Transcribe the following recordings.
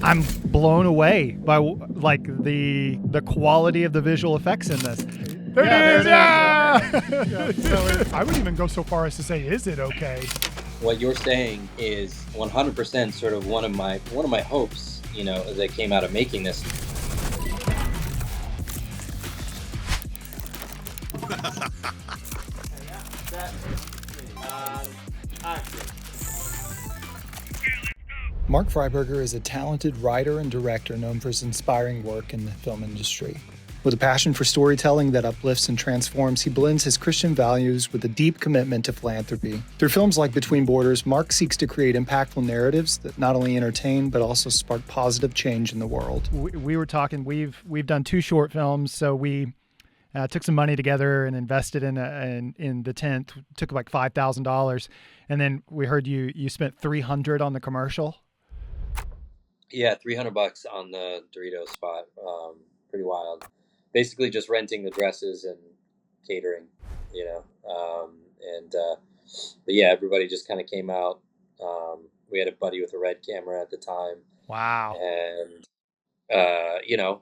I'm blown away by like the quality of the visual effects in this. There it is. Yeah. So I wouldn't even go so far as to say, is it okay? What you're saying is 100% sort of one of my hopes, as I came out of making this. Mark Freiburger is a talented writer and director known for his inspiring work in the film industry. With a passion for storytelling that uplifts and transforms, he blends his Christian values with a deep commitment to philanthropy. Through films like Between Borders, Mark seeks to create impactful narratives that not only entertain, but also spark positive change in the world. We were talking, we've done 2 short films, so we took some money together and invested in the tent, took like $5,000. And then we heard you spent $300 on the commercial. Yeah, $300 on the Doritos spot. Pretty wild. Basically just renting the dresses and catering, but yeah, everybody just kind of came out. We had a buddy with a red camera at the time. Wow. And,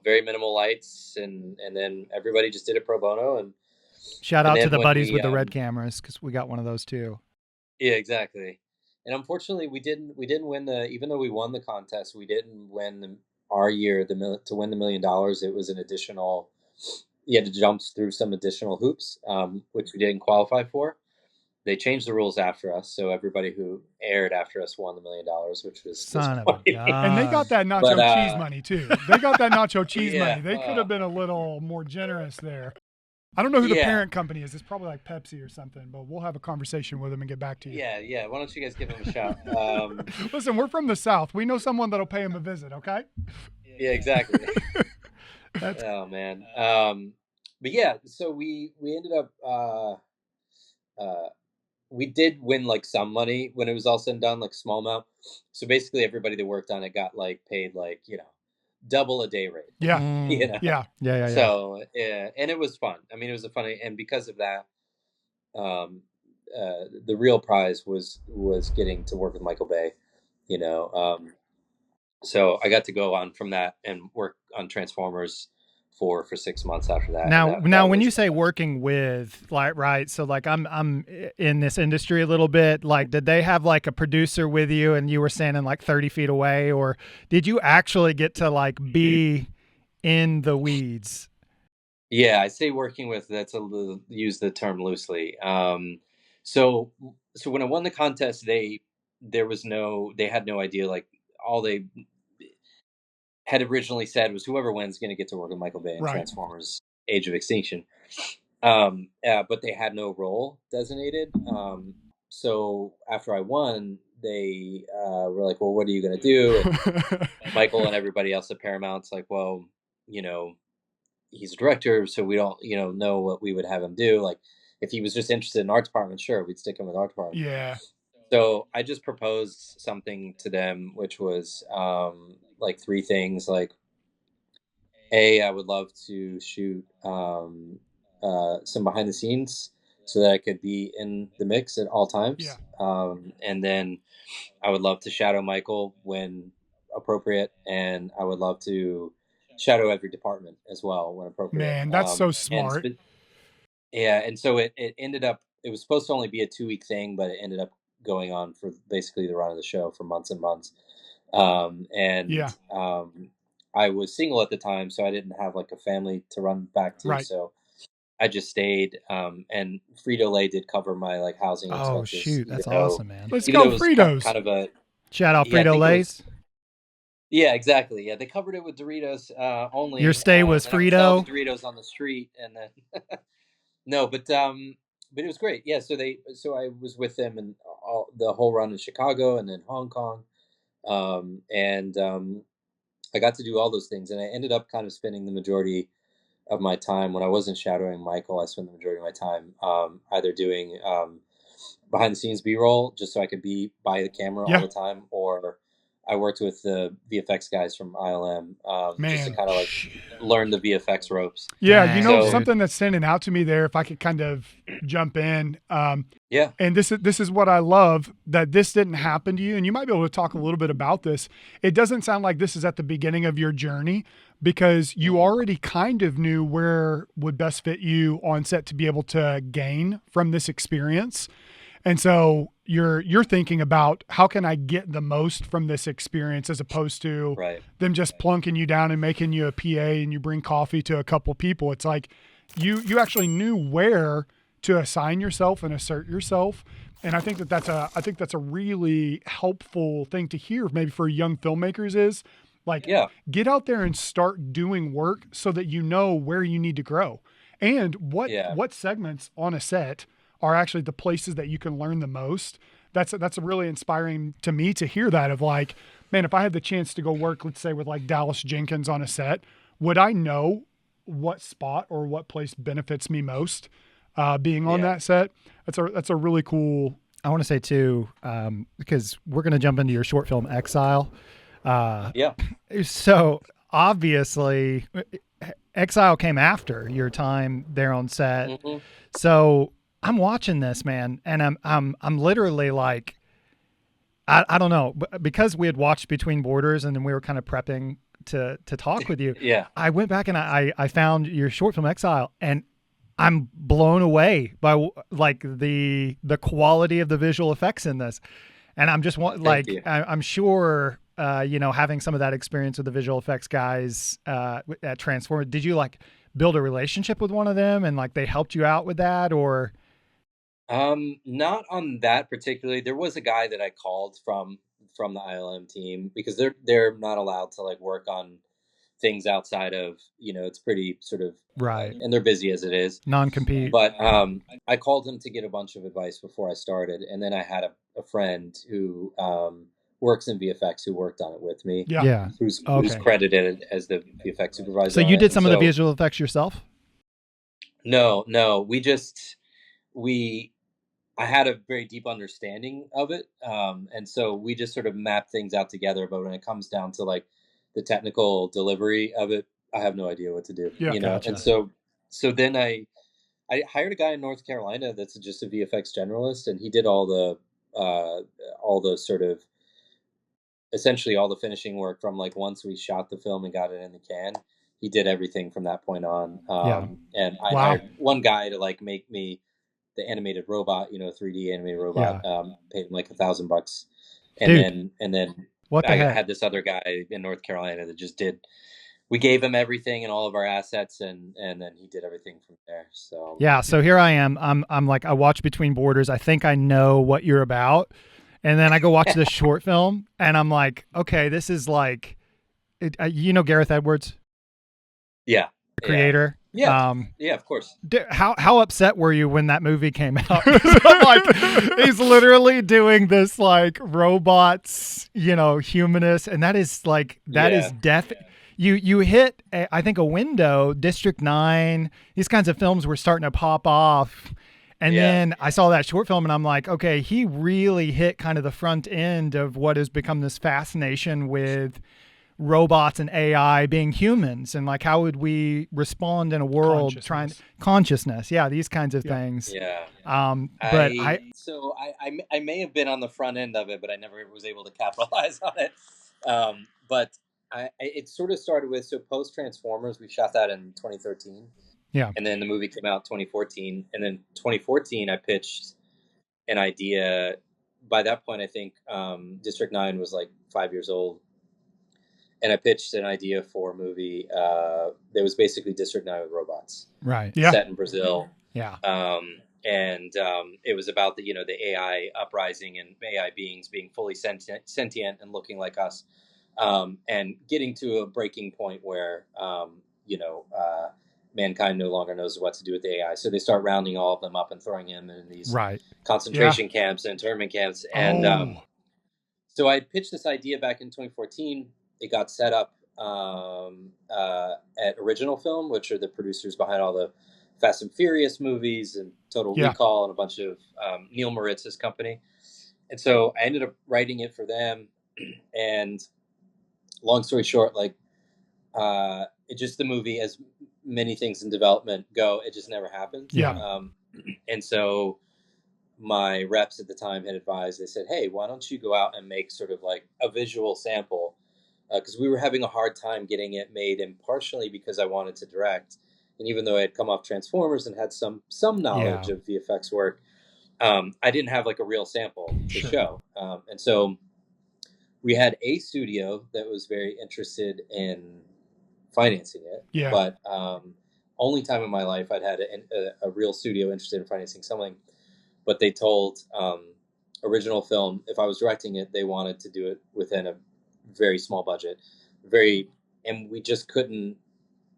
very minimal lights, and then everybody just did it pro bono. And shout out to the buddies with the red cameras, because we got one of those too. Yeah, exactly. And unfortunately, we didn't win even though we won the contest, we didn't win our year to win the $1 million. It was an additional. You had to jump through some additional hoops, which we didn't qualify for. They changed the rules after us, so everybody who aired after us won the $1 million, which was son of a gun. And they got that nacho cheese money too. They got that nacho cheese money. They could have been a little more generous there. I don't know who the parent company is. It's probably like Pepsi or something, but we'll have a conversation with them and get back to you. Yeah. Why don't you guys give them a shout? Listen, we're from the South. We know someone that'll pay them a visit, okay? Yeah, exactly. Oh, man. But yeah, so we ended up, we did win like some money when it was all said and done, like small amount. So basically everybody that worked on it got like paid like, double a day rate. Yeah. Yeah. So, yeah. And it was fun. I mean, it was a funny, and because of that, the real prize was getting to work with Michael Bay, so I got to go on from that and work on Transformers for 6 months after that. Now, when you say working with, like, right, so like I'm in this industry a little bit, like, did they have like a producer with you and you were standing like 30 feet away, or did you actually get to like be in the weeds? Yeah, I say working with, use the term loosely. So when I won the contest, they had no idea, like, all they had originally said was whoever wins going to get to work with Michael Bay in Transformers Age of Extinction. But they had no role designated. So after I won, they were like, well, what are you going to do? And Michael and everybody else at Paramount's like, well, he's a director, so we don't, know what we would have him do. Like, if he was just interested in art department, sure, we'd stick him with art department. Yeah. So I just proposed something to them, which was like 3 things. Like, I would love to shoot some behind the scenes so that I could be in the mix at all times. Yeah. And then I would love to shadow Michael when appropriate, and I would love to shadow every department as well when appropriate. Man, that's so smart. And so it ended up, it was supposed to only be a 2-week thing, but it ended up going on for basically the run of the show for months and months. I was single at the time, so I didn't have like a family to run back to. So I just stayed, and Frito-Lay did cover my like housing expenses. Oh shoot, that's awesome, man. Let's go Fritos. Kind of a shout out Frito-Lays. Yeah, exactly. Yeah, they covered it with Doritos only. Your stay was Frito? Doritos on the street, and then no, but it was great. Yeah, so I was with them and the whole run in Chicago and then Hong Kong, I got to do all those things, and I ended up kind of spending the majority of my time when I wasn't shadowing Michael. I spent the majority of my time either doing behind the scenes B-roll, just so I could be by the camera all the time, or I worked with the VFX guys from ILM, just to Man. kind of like learn the VFX ropes. Yeah, Dang, you know, So- something that's standing out to me there, if I could kind of jump in. Yeah. And this is what I love, that this didn't happen to you. And you might be able to talk a little bit about this. It doesn't sound like this is at the beginning of your journey, because you already kind of knew where would best fit you on set to be able to gain from this experience. And so you're thinking about, how can I get the most from this experience, as opposed to Right. them just plunking you down and making you a PA and you bring coffee to a couple people. It's like you actually knew where to assign yourself and assert yourself. And I think that's a really helpful thing to hear, maybe for young filmmakers, is like, get out there and start doing work so that you know where you need to grow, and what segments on a set are actually the places that you can learn the most. That's really inspiring to me to hear that, of like, man, if I had the chance to go work, let's say, with like Dallas Jenkins on a set, would I know what spot or what place benefits me most being on that set? That's a really cool. I want to say too, because we're going to jump into your short film Exile. So obviously Exile came after your time there on set. Mm-hmm. So I'm watching this, man, and I'm literally like, I don't know, because we had watched Between Borders and then we were kind of prepping to talk with you. I went back and I found your short film Exile, and I'm blown away by like the quality of the visual effects in this. And I'm just I'm sure, having some of that experience with the visual effects guys at Transform, did you like build a relationship with one of them and like they helped you out with that, or? Not on that particularly. There was a guy that I called from the ILM team, because they're not allowed to like work on things outside of, it's pretty sort of right, and they're busy as it is, non-compete. But I called him to get a bunch of advice before I started, and then I had a friend who works in VFX who worked on it with me. Who's credited as the VFX supervisor. So you did some of the visual effects yourself? No, I had a very deep understanding of it, and so we just sort of mapped things out together. But when it comes down to like the technical delivery of it, I have no idea what to do. Gotcha. And so then I hired a guy in North Carolina that's just a VFX generalist, and he did all the sort of essentially all the finishing work from like once we shot the film and got it in the can. He did everything from that point on. And I hired one guy to like make me the animated robot, 3D animated robot, paid him like $1,000. And then what I heck? had this other guy in North Carolina that just we gave him everything and all of our assets, and then he did everything from there. So so here I am. I'm like, I watch Between Borders. I think I know what you're about. And then I go watch this short film and I'm like, okay, this is like, Gareth Edwards? Yeah. The creator? Yeah. Yeah, of course. How upset were you when that movie came out? Like, he's literally doing this like robots, humanist, and that is like is death. You hit I think a window. District 9. These kinds of films were starting to pop off, and then I saw that short film, and I'm like, okay, he really hit kind of the front end of what has become this fascination with robots and AI being humans, and like how would we respond in a world consciousness, these kinds of things. But I may have been on the front end of it, but I never was able to capitalize on it. But it sort of started with, so post Transformers, we shot that in 2013, and then the movie came out 2014, and then 2014 I pitched an idea. By that point, I think District 9 was like 5 years old. And I pitched an idea for a movie that was basically District 9 with robots. Right. Set in Brazil. And it was about the AI uprising and AI beings being fully sentient and looking like us, and getting to a breaking point where mankind no longer knows what to do with the AI. So they start rounding all of them up and throwing them in these concentration camps and internment camps. And so I pitched this idea back in 2014. It got set up at Original Film, which are the producers behind all the Fast and Furious movies and Total Recall and a bunch of Neil Maritz's company. And so I ended up writing it for them. And long story short, like, it just, the movie, as many things in development go, it just never happened. Yeah. And so my reps at the time had advised, they said, hey, why don't you go out and make sort of like a visual sample? Because we were having a hard time getting it made, and partially because I wanted to direct. And even though I had come off Transformers and had some knowledge of VFX work, I didn't have like a real sample to show. And so we had a studio that was very interested in financing it. Yeah. But only time in my life I'd had a real studio interested in financing something. But they told Original Film, if I was directing it, they wanted to do it within a very small budget. And we just couldn't,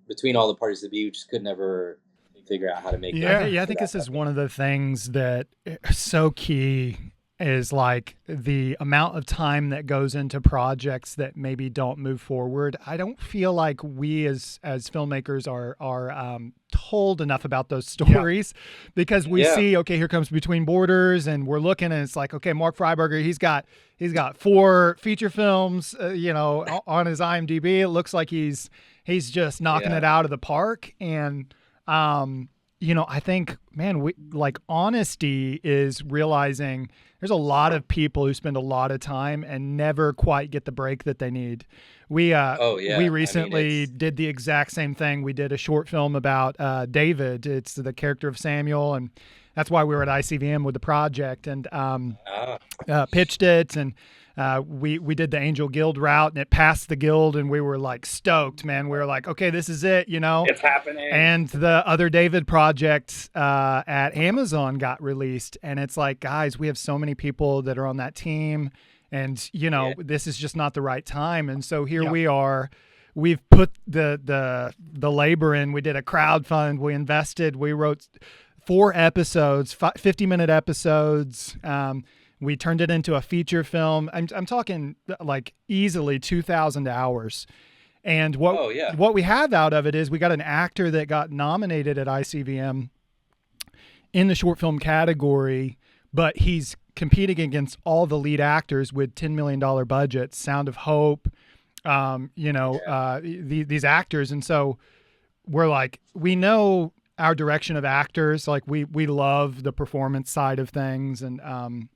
between all the parties to be, we just could never figure out how to make it. I think this is one of the things that is so key, is like the amount of time that goes into projects that maybe don't move forward. I don't feel like we as filmmakers are told enough about those stories, because we see, okay, here comes Between Borders, and we're looking, and it's like, okay, Mark Freiburger, he's got 4 feature films, on his IMDb. It looks like he's just knocking it out of the park. And I think, man, we like, honesty is realizing there's a lot of people who spend a lot of time and never quite get the break that they need. We recently did the exact same thing. We did a short film about David. It's the character of Samuel, and that's why we were at ICVM with the project, and pitched it, and we did the Angel Guild route, and it passed the Guild, and we were like stoked, man. We were like, okay, this is it, It's happening. And the other David project at Amazon got released, and it's like, guys, we have so many people that are on that team, and this is just not the right time. And so here we are. We've put the labor in. We did a crowdfund. We invested. We wrote 4 episodes, 50-minute episodes. We turned it into a feature film. I'm talking like easily 2,000 hours. And what we have out of it is we got an actor that got nominated at ICVM in the short film category, but he's competing against all the lead actors with $10 million budgets, Sound of Hope, these actors. And so we're like, we know our direction of actors. Like we love the performance side of things. And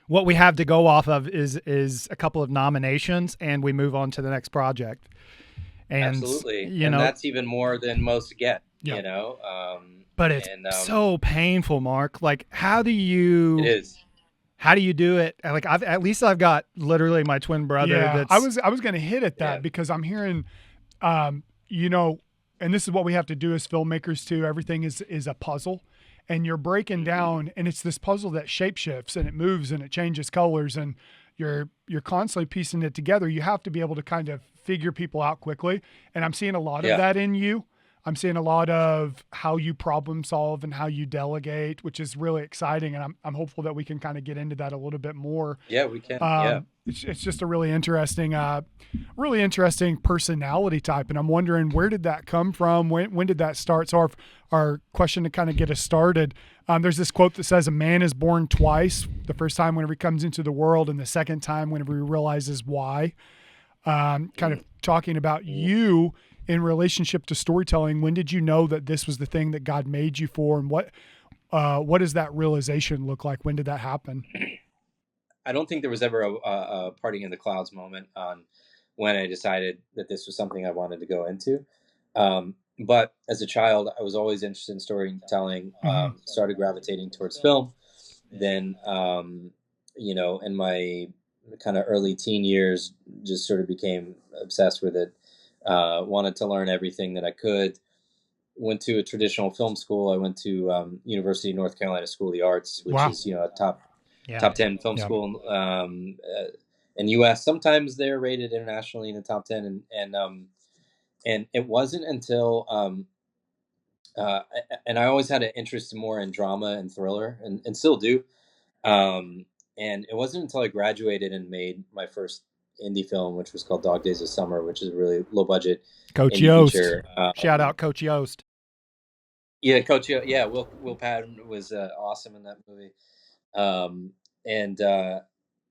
what we have to go off of is a couple of nominations, and we move on to the next project. And absolutely. And that's even more than most get, but it's so painful, Mark. Like, how do you do it? Like, I've got literally my twin brother. Yeah, I was going to hit at that because I'm hearing, and this is what we have to do as filmmakers too. Everything is a puzzle. And you're breaking down, and it's this puzzle that shapeshifts, and it moves, and it changes colors, and you're constantly piecing it together. You have to be able to kind of figure people out quickly. And I'm seeing a lot of that in you. I'm seeing a lot of how you problem solve and how you delegate, which is really exciting. And I'm hopeful that we can kind of get into that a little bit more. Yeah, we can. It's just a really interesting personality type. And I'm wondering, where did that come from? When did that start? So our question to kind of get us started, there's this quote that says, a man is born twice, the first time whenever he comes into the world, and the second time whenever he realizes why. Kind of talking about you in relationship to storytelling. When did you know that this was the thing that God made you for? And what does that realization look like? When did that happen? I don't think there was ever a parting in the clouds moment on when I decided that this was something I wanted to go into. But as a child, I was always interested in storytelling, started gravitating towards film. Then, in my kind of early teen years, just sort of became obsessed with it. Wanted to learn everything that I could. Went to a traditional film school. I went to University of North Carolina School of the Arts, which is a top 10 film school in U.S. Sometimes they're rated internationally in the top 10, and it wasn't until and I always had an interest more in drama and thriller, and still do. And it wasn't until I graduated and made my first indie film, which was called Dog Days of Summer, which is a really low budget Coach Yost. Shout out Coach Yost. Yeah, Coach Yost. Yeah, Will Patton was awesome in that movie.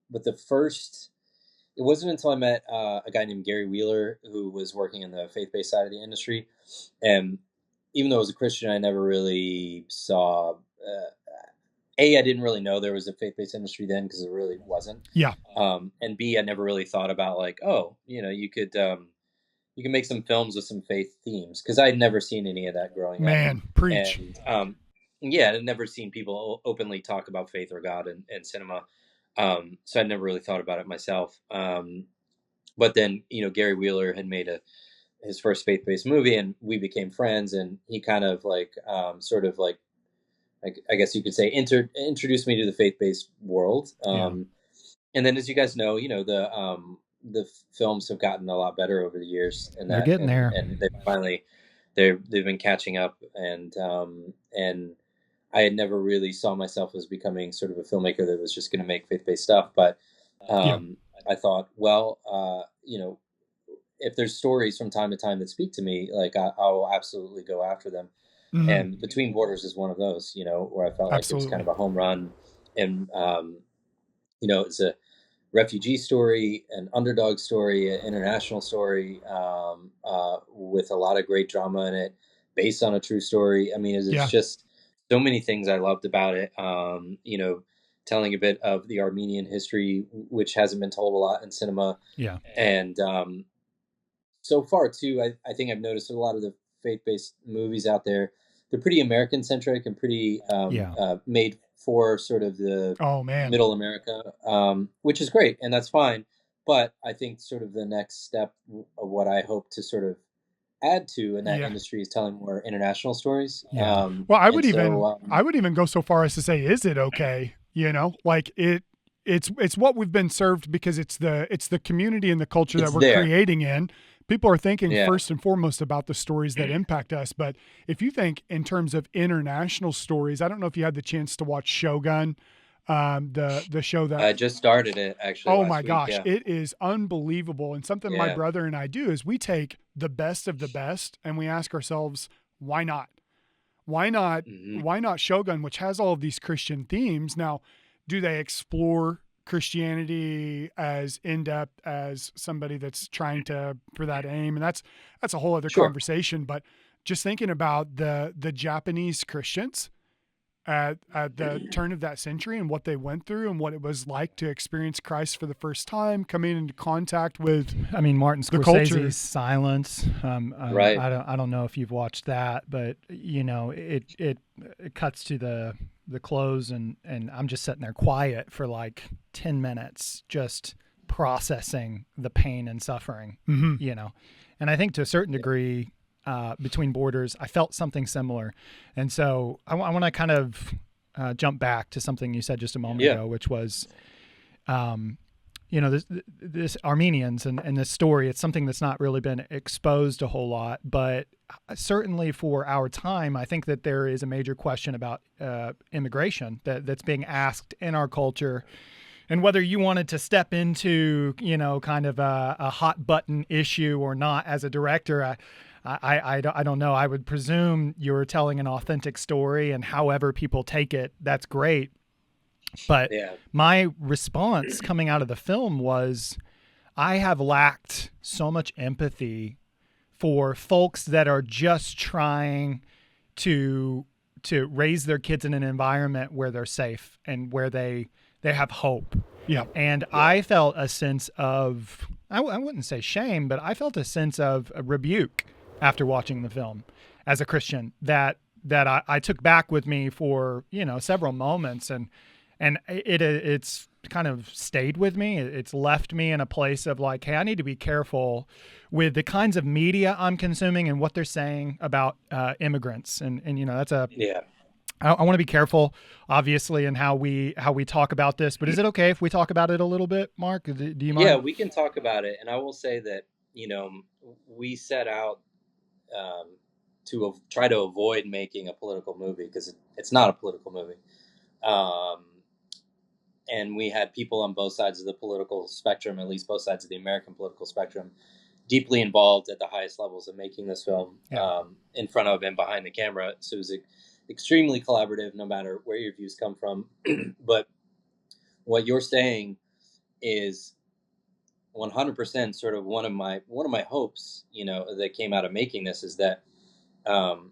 But the first it wasn't until I met a guy named Gary Wheeler, who was working in the faith-based side of the industry. And even though I was a Christian, I never really saw, I didn't really know there was a faith-based industry then, because it really wasn't. Yeah. And B, I never really thought about like, oh, you could make some films with some faith themes, because I'd never seen any of that growing up. Man, preach. And yeah, I'd never seen people openly talk about faith or God in cinema. So I never really thought about it myself. But then, Gary Wheeler had made his first faith-based movie, and we became friends, and he kind of like, sort of like, I guess you could say, introduced me to the faith-based world. And then, as you guys know, the films have gotten a lot better over the years, and They're getting there, and they've been catching up, and I had never really saw myself as becoming sort of a filmmaker that was just going to make faith-based stuff, but I thought, well, if there's stories from time to time that speak to me, like I'll absolutely go after them. Mhm. And Between Borders is one of those, where I felt like it was kind of a home run, and it's a refugee story, an underdog story, an international story, with a lot of great drama in it, based on a true story. I mean, it's just so many things I loved about it. Telling a bit of the Armenian history, which hasn't been told a lot in cinema. Yeah. And so far, too, I think I've noticed a lot of the faith-based movies out there, they're pretty American-centric and pretty made for sort of the middle America, which is great, and that's fine. But I think sort of the next step of what I hope to sort of add to in that industry is telling more international stories. Well, I would even go so far as to say, is it okay? Like it's what we've been served, because it's the community and the culture that we're creating in. People are thinking first and foremost about the stories that impact us. But if you think in terms of international stories, I don't know if you had the chance to watch Shogun, the show that I just started it actually. Oh my gosh, it is unbelievable. And something my brother and I do is we take the best of the best and we ask ourselves, why not? Why not? Mm-hmm. Why not Shogun, which has all of these Christian themes? Now, do they explore Christianity as in-depth as somebody that's trying for that aim? And that's a whole other conversation. But just thinking about the Japanese Christians at the turn of that century and what they went through and what it was like to experience Christ for the first time, coming into contact with, Martin Scorsese's Silence. Right. I don't know if you've watched that, but it cuts to the close, and I'm just sitting there quiet for like 10 minutes, just processing the pain and suffering, and I think to a certain degree, Between Borders, I felt something similar. And so I want to kind of jump back to something you said just a moment ago, which was, this Armenians and this story. It's something that's not really been exposed a whole lot, but certainly for our time, I think that there is a major question about immigration that's being asked in our culture. And whether you wanted to step into, kind of a hot button issue or not as a director, I don't know. I would presume you're telling an authentic story, and however people take it, that's great. But my response coming out of the film was, I have lacked so much empathy for folks that are just trying to raise their kids in an environment where they're safe and where they have hope. Yeah. And I felt a sense of, I wouldn't say shame, but I felt a sense of a rebuke after watching the film as a Christian that I took back with me for, several moments, and it's kind of stayed with me. It's left me in a place of like, hey, I need to be careful with the kinds of media I'm consuming and what they're saying about immigrants. And that's I want to be careful, obviously, in how we talk about this, but is it okay if we talk about it a little bit, Mark? Do you mind? Yeah, we can talk about it. And I will say that, we set out to try to avoid making a political movie, because it's not a political movie. And we had people on both sides of the political spectrum, at least both sides of the American political spectrum, deeply involved at the highest levels of making this film, in front of and behind the camera. So it was extremely collaborative, no matter where your views come from. But what you're saying is 100% sort of one of my hopes, that came out of making this is that um,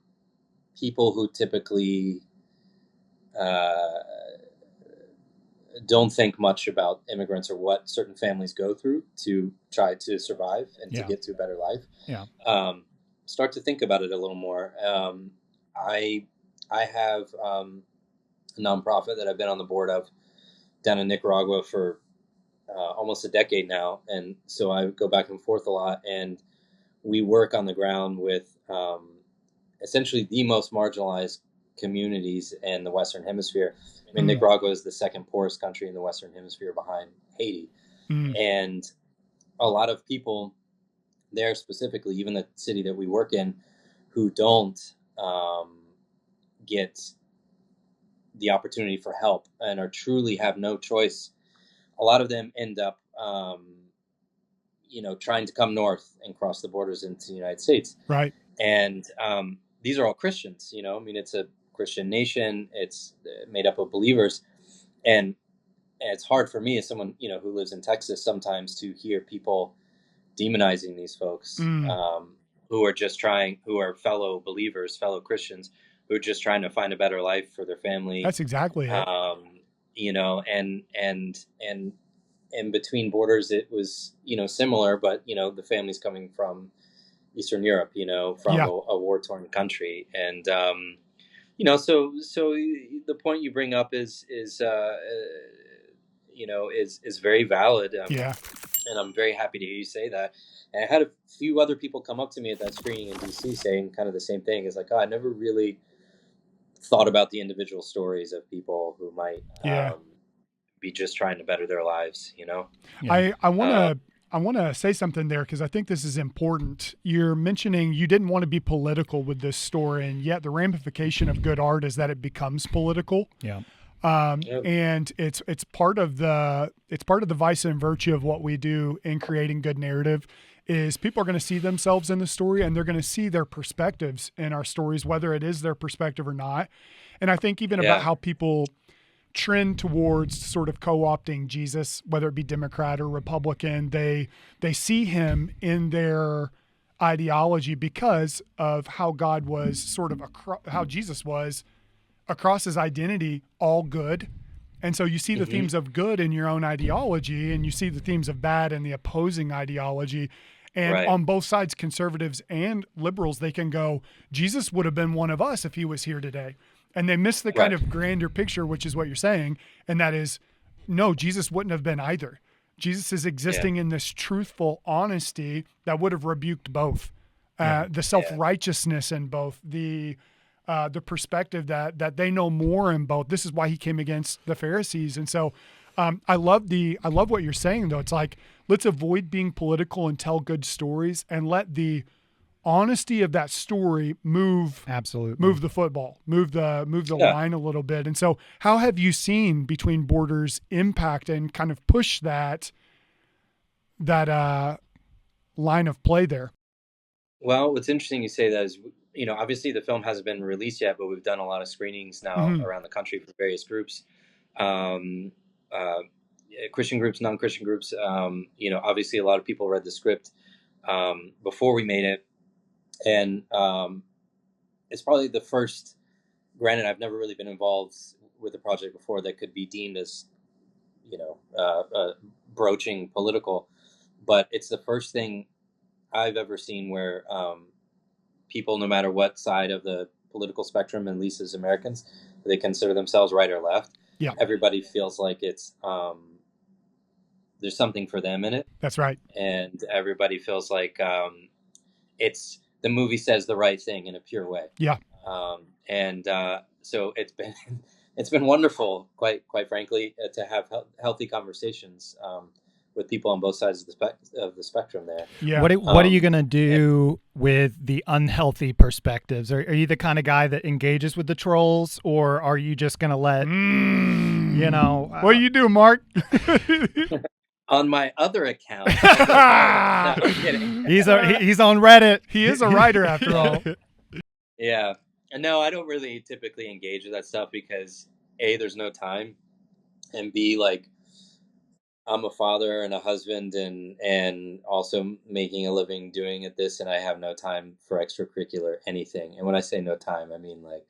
people who typically uh, don't think much about immigrants or what certain families go through to try to survive and to Yeah. get to a better life, Yeah. start to think about it a little more. I have a nonprofit that I've been on the board of down in Nicaragua for almost a decade now, and so I go back and forth a lot, and we work on the ground with essentially the most marginalized communities in the Western Hemisphere. I mean, Nicaragua is the second poorest country in the Western Hemisphere behind Haiti, and a lot of people there, specifically, even the city that we work in, who don't get the opportunity for help and are truly have no choice. A lot of them end up, trying to come north and cross the borders into the United States. Right. And these are all Christians, I mean, it's a Christian nation. It's made up of believers. And it's hard for me as someone, who lives in Texas sometimes to hear people demonizing these folks who are fellow believers, fellow Christians, who are just trying to find a better life for their family. That's exactly it. And in between borders, it was, similar, but, the family's coming from Eastern Europe, from a war-torn country. And, so the point you bring up is very valid. And I'm very happy to hear you say that. And I had a few other people come up to me at that screening in DC saying kind of the same thing. It's like, I never really thought about the individual stories of people who might be just trying to better their lives, Yeah. I want to say something there because I think this is important. You're mentioning you didn't want to be political with this story, and yet the ramification of good art is that it becomes political. Yeah. And it's part of the vice and virtue of what we do in creating good narrative is people are going to see themselves in the story and they're going to see their perspectives in our stories, whether it is their perspective or not. And I think even about how people trend towards sort of co-opting Jesus, whether it be Democrat or Republican, they see him in their ideology because of how God was sort of how Jesus was across his identity, all good. And so you see the themes of good in your own ideology, and you see the themes of bad in the opposing ideology. And on both sides, conservatives and liberals, they can go, Jesus would have been one of us if he was here today. And they miss the kind of grander picture, which is what you're saying. And that is, no, Jesus wouldn't have been either. Jesus is existing in this truthful honesty that would have rebuked both. The self-righteousness in both, the perspective that they know more in both. This is why he came against the Pharisees. And so I love what you're saying, though. It's like, let's avoid being political and tell good stories and let the honesty of that story move the football, move the line a little bit. And so how have you seen Between Borders impact and kind of push that line of play there? Well, what's interesting you say that is, obviously the film hasn't been released yet, but we've done a lot of screenings now around the country for various groups, Christian groups, non-Christian groups. Obviously a lot of people read the script before we made it. And it's probably the first, granted, I've never really been involved with a project before that could be deemed as, broaching political, but it's the first thing I've ever seen where people, no matter what side of the political spectrum, at least as Americans, they consider themselves right or left. Yeah. Everybody feels like it's there's something for them in it. That's right. And everybody feels like it's the movie says the right thing in a pure way. Yeah. So it's been wonderful, quite frankly, to have healthy conversations with people on both sides of the spectrum there. Yeah. What are you going to do with the unhealthy perspectives? Are you the kind of guy that engages with the trolls, or are you just going to let, what do you do, Mark? On my other account. No, I'm kidding. He's on Reddit. He is a writer after all. Yeah. No, I don't really typically engage with that stuff because A, there's no time, and B, like, I'm a father and a husband, and also making a living doing it this, and I have no time for extracurricular anything. And when I say no time, I mean like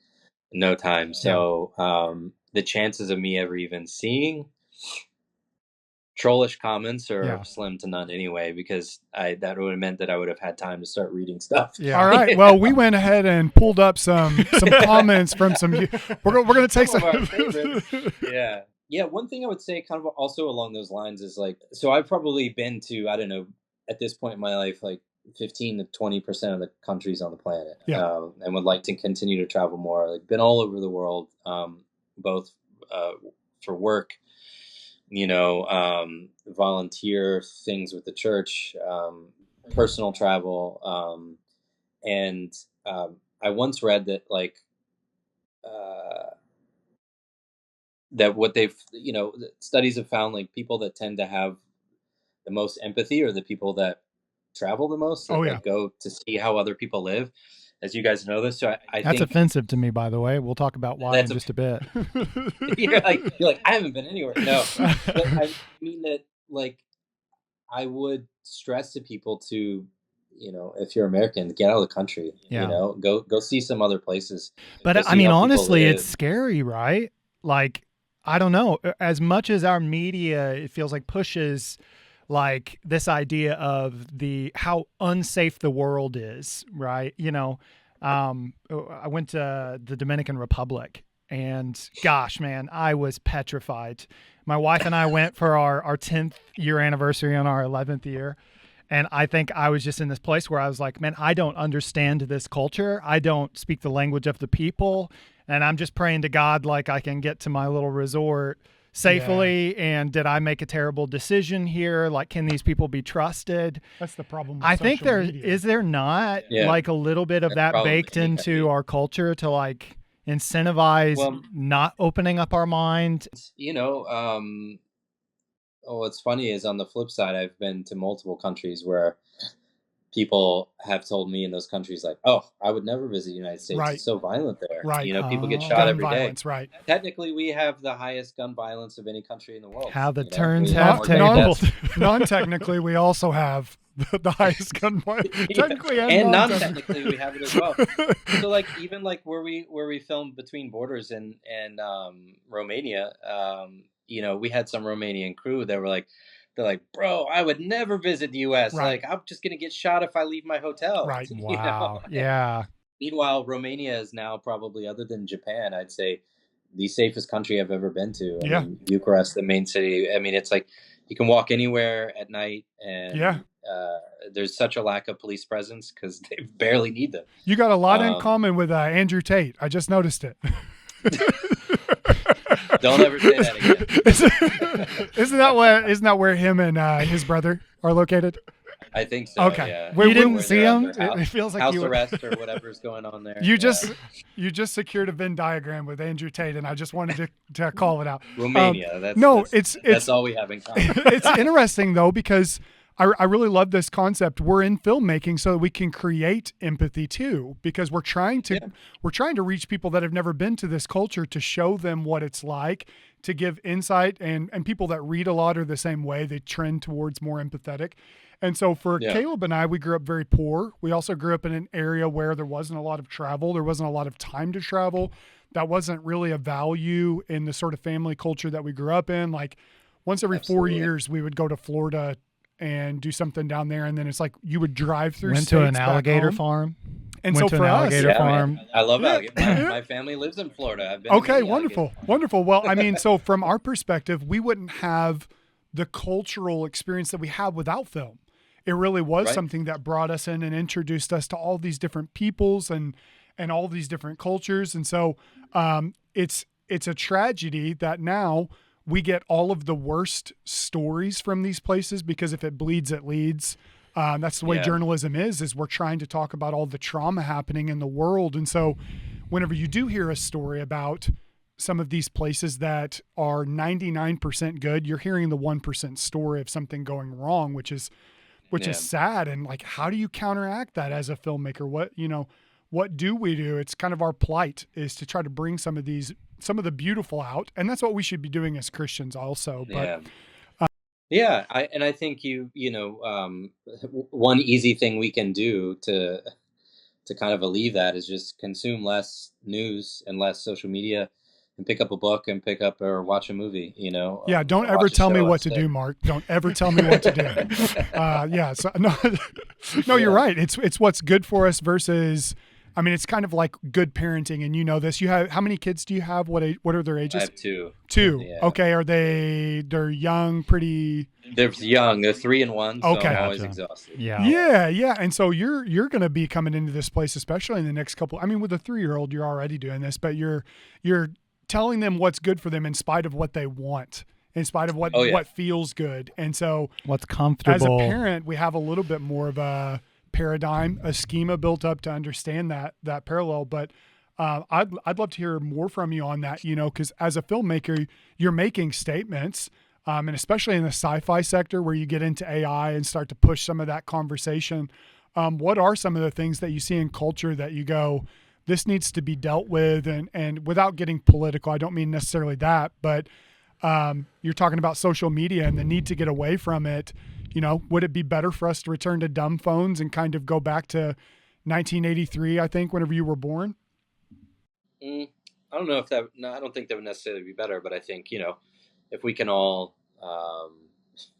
no time. Yeah. So the chances of me ever even seeing trollish comments are Yeah. slim to none anyway, because that would have meant that I would have had time to start reading stuff. Yeah. All right. Well, we went ahead and pulled up some comments from some. We're going to take Some some. of our favorites. Yeah. One thing I would say, kind of also along those lines, is like, so I've probably been to, I don't know, at this point in my life, like 15 to 20% of the countries on the planet, Yeah. and would like to continue to travel more. Like, been all over the world, both for work, volunteer things with the church, personal travel, and I once read that like. That what they've studies have found, like, people that tend to have the most empathy are the people that travel the most, that Oh, yeah. like go to see how other people live, as you guys know this. So I That's think offensive to me, by the way. We'll talk about why in That's just a bit. you're like, I haven't been anywhere. No, but I mean that, like, I would stress to people to, if you're American, get out of the country. Yeah. Go see some other places. Go But I see mean, how people honestly, live. it's scary, right? Like, I don't know. As much as our media, it feels like pushes like this idea of how unsafe the world is, right? I went to the Dominican Republic, and gosh, man, I was petrified. My wife and I went for our 10th year anniversary on our 11th year. And I think I was just in this place where I was like, man, I don't understand this culture. I don't speak the language of the people. And I'm just praying to God like I can get to my little resort safely. Yeah. And did I make a terrible decision here? Like, can these people be trusted? That's the problem with I think media. Is there not like a little bit of that baked into our culture to like incentivize not opening up our mind? What's funny is, on the flip side, I've been to multiple countries where people have told me in those countries, like, oh, I would never visit the United States. Right. It's so violent there. Right. People get shot every violence, day. Right. Technically, we have the highest gun violence of any country in the world. How the turns have tabled. Non-technically, we also have the highest gun violence. Technically and non-technically, we have it as well. So, like, even like where we filmed Between Borders and Romania, we had some Romanian crew that were like, they're like, bro, I would never visit the U.S. Right. Like, I'm just going to get shot if I leave my hotel. Right. Wow. Yeah. Meanwhile, Romania is now probably, other than Japan, I'd say the safest country I've ever been to. I mean, Bucharest, the main city. I mean, it's like you can walk anywhere at night, and there's such a lack of police presence because they barely need them. You got a lot in common with Andrew Tate. I just noticed it. Don't ever say that again. Isn't that where him and his brother are located? I think so. Okay. Yeah. You didn't see him? It feels like house you arrest or whatever's going on there. You just secured a Venn diagram with Andrew Tate, and I just wanted to call it out. Romania. That's all we have in common. It's interesting though, because I really love this concept. We're in filmmaking so that we can create empathy too, because we're trying to reach people that have never been to this culture, to show them what it's like, to give insight, and people that read a lot are the same way. They trend towards more empathetic. And so for Caleb and I, we grew up very poor. We also grew up in an area where there wasn't a lot of travel. There wasn't a lot of time to travel. That wasn't really a value in the sort of family culture that we grew up in. Like, once every 4 years, we would go to Florida and do something down there. And then it's like you would drive through Went to an alligator farm. And so for us, farm. I love alligator. My family lives in Florida. I've been okay, wonderful. Well, I mean, so from our perspective, we wouldn't have the cultural experience that we have without film. It really was something that brought us in and introduced us to all these different peoples and all these different cultures. And so it's a tragedy that now we get all of the worst stories from these places, because if it bleeds, it leads. That's the way journalism is we're trying to talk about all the trauma happening in the world. And so whenever you do hear a story about some of these places that are 99% good, you're hearing the 1% story of something going wrong, which is sad. And like, how do you counteract that as a filmmaker? What do we do? It's kind of our plight, is to try to bring some of the beautiful out. And that's what we should be doing as Christians also. But Yeah, I think one easy thing we can do to kind of alleviate that is just consume less news and less social media, and pick up a book and pick up or watch a movie, Yeah, don't or ever watch a tell me show what to instead. do, Mark. Don't ever tell me what to do. Yeah, so no, no, you're Yeah, right. It's what's good for us versus. I mean, it's kind of like good parenting, and you know this. You have how many kids do you have? What are their I ages? have two. Two. Yeah, Okay, they're young, pretty. they're young. They're 3 and 1, so I'm Okay. always Gotcha. exhausted. Yeah. Yeah. Yeah, yeah. And so you're going to be coming into this place, especially in the next couple. I mean, with a 3-year-old, you're already doing this, but you're telling them what's good for them in spite of what they want, in spite of Oh yeah. what feels good. And so What's as a comfortable? parent, we have a little bit more of a paradigm, a schema built up to understand that parallel. But I'd love to hear more from you on that. Because as a filmmaker, you're making statements, and especially in the sci-fi sector where you get into AI and start to push some of that conversation. What are some of the things that you see in culture that you go, this needs to be dealt with, and without getting political, I don't mean necessarily that, but you're talking about social media and the need to get away from it. Would it be better for us to return to dumb phones and kind of go back to 1983, I think, whenever you were born? Mm, I don't know if that. No, I don't think that would necessarily be better, but I think if we can all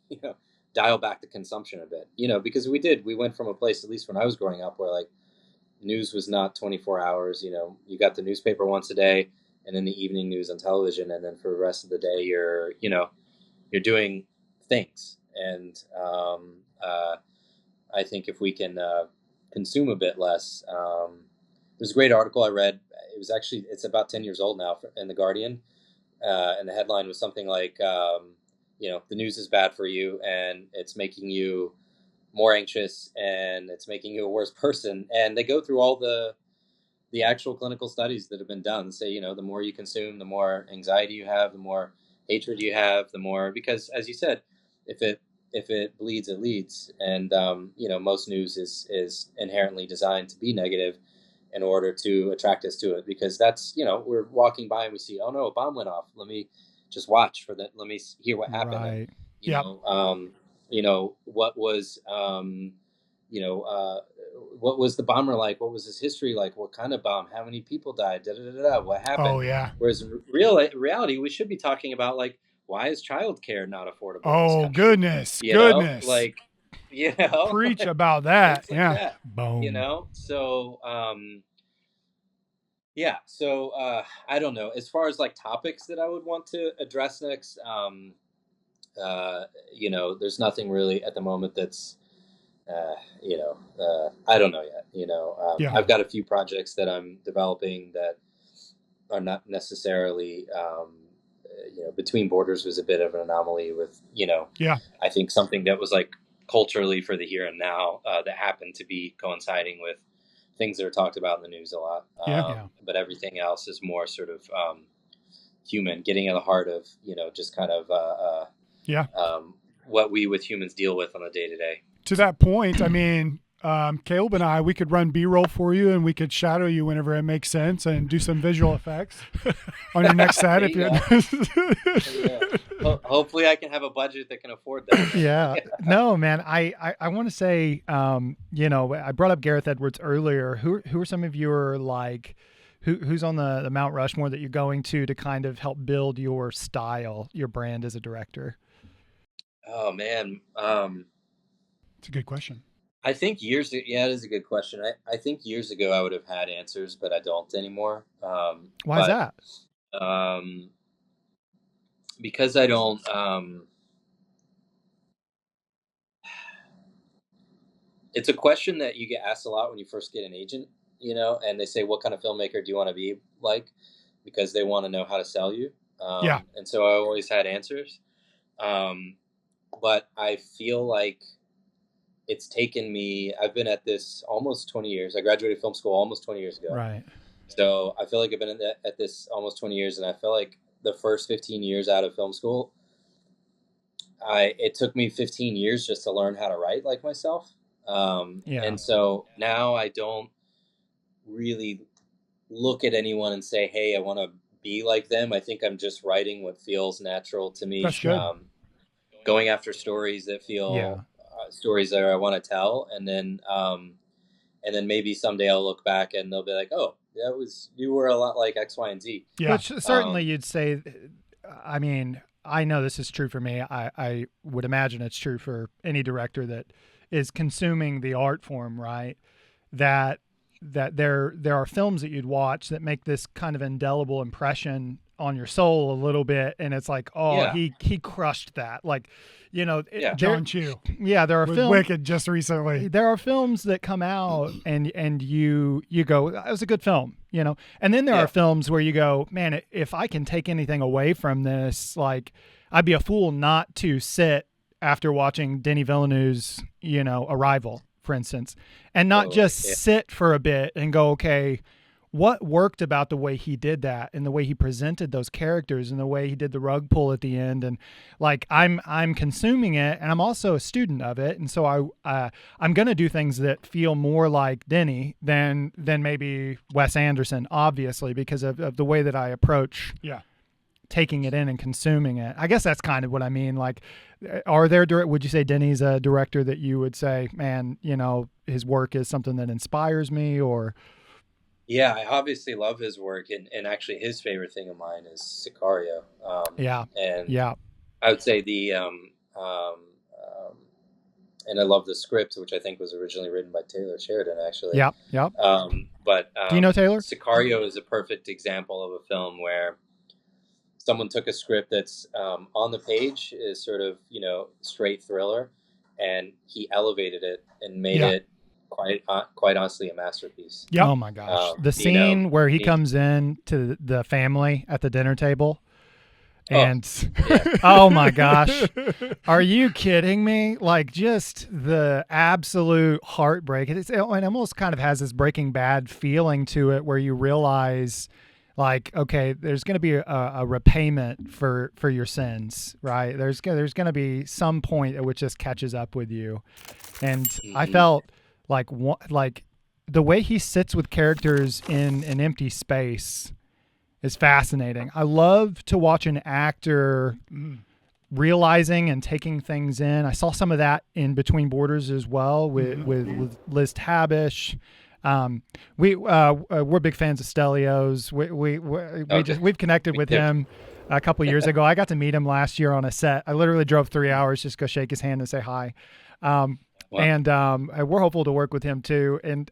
you know dial back the consumption a bit, because we went from a place, at least when I was growing up, where like news was not 24 hours. You got the newspaper once a day, and then the evening news on television, and then for the rest of the day you're doing things. And I think if we can consume a bit less. There's a great article I read. It's about 10 years old now, in the Guardian, and the headline was something like the news is bad for you, and it's making you more anxious, and it's making you a worse person. And they go through all the actual clinical studies that have been done. Say, the more you consume, the more anxiety you have, the more hatred you have, the more, because as you said, if it bleeds, it leads. And most news is inherently designed to be negative in order to attract us to it, because that's, we're walking by and we see, oh no, a bomb went off, let me just watch for that, let me hear what happened. And Right. you Yeah. know um what was what was the bomber like, what was his history like, what kind of bomb, how many people died, da, da, da, da, what happened. Oh, yeah. Whereas in reality, we should be talking about, like, why is childcare not affordable in this Oh, country? goodness. Goodness. Like, you know Preach about that. things like Yeah. that. Boom. So yeah, so I don't know, as far as like topics that I would want to address next. There's nothing really at the moment that's I don't know yet. Yeah. I've got a few projects that I'm developing that are not necessarily Between Borders was a bit of an anomaly with Yeah. I think something that was like culturally for the here and now, that happened to be coinciding with things that are talked about in the news a lot. Yeah. Yeah. But everything else is more sort of human, getting at the heart of just kind of Yeah. what we with humans deal with on a day to day. To that point, I mean, Caleb and I, we could run B-roll for you, and we could shadow you whenever it makes sense, and do some visual effects on your next set. If you, Hopefully, I can have a budget that can afford that. Yeah. No, man. I want to say, I brought up Gareth Edwards earlier. Who are some of your, like, who's on the Mount Rushmore that you're going to kind of help build your style, your brand as a director? Oh man, it's a good question. I think it is a good question. I think years ago I would have had answers, but I don't anymore. Why is that? Because I don't. It's a question that you get asked a lot when you first get an agent, and they say, "What kind of filmmaker do you want to be like?" Because they want to know how to sell you. Yeah. And so I always had answers, but I feel like it's taken me. I've been at this almost 20 years. I graduated film school almost 20 years ago. Right. So I feel like I've been at this almost 20 years, and I feel like the first 15 years out of film school, it took me 15 years just to learn how to write like myself. Yeah. And so now I don't really look at anyone and say, "Hey, I want to be like them." I think I'm just writing what feels natural to me. That's good. going after stories that Yeah. feel stories that I want to tell, and then maybe someday I'll look back and they'll be like, oh, you were a lot like X, Y, and Z. Yeah. But certainly you'd say, I mean, I know this is true for me. I would imagine it's true for any director that is consuming the art form, right? That there are films that you'd watch that make this kind of indelible impression on your soul a little bit, and it's like, oh, Yeah. he crushed that. Like, you know, Yeah. John Chu yeah, there are with films. Wicked just recently. There are films that come out and you go, it was a good film, you know. And then there Yeah. are films where you go, man, if I can take anything away from this, like I'd be a fool not to sit after watching Denis Villeneuve's, you know, Arrival, for instance, and not just sit for a bit and go, okay, what worked about the way he did that and the way he presented those characters and the way he did the rug pull at the end, and like I'm consuming it and I'm also a student of it, and so I'm gonna do things that feel more like Denny than maybe Wes Anderson, obviously, because of the way that I approach Yeah. taking it in and consuming it. I guess that's kind of what I mean. Like, would you say Denny's a director that you would say, man, you know, his work is something that inspires me? Or Yeah, I obviously love his work, and actually his favorite thing of mine is Sicario. Yeah. And Yeah. I would say and I love the script, which I think was originally written by Taylor Sheridan, actually. Yeah. Yeah. But Do you know Taylor? Sicario is a perfect example of a film where someone took a script that's on the page is sort of, you know, straight thriller, and he elevated it and made it quite honestly a masterpiece. Yep. Oh my gosh. The scene where he comes in to the family at the dinner table and oh my gosh. Are you kidding me? Like, just the absolute heartbreak. It almost kind of has this Breaking Bad feeling to it where you realize, like, okay, there's going to be a repayment for your sins, right? There's going to be some point at which this catches up with you. And I felt like the way he sits with characters in an empty space is fascinating. I love to watch an actor realizing and taking things in. I saw some of that in Between Borders as well with Liz Tabish. We're big fans of Stelios. We've connected with him a couple years ago. I got to meet him last year on a set. I literally drove 3 hours just to go shake his hand and say hi. And we're hopeful to work with him too. And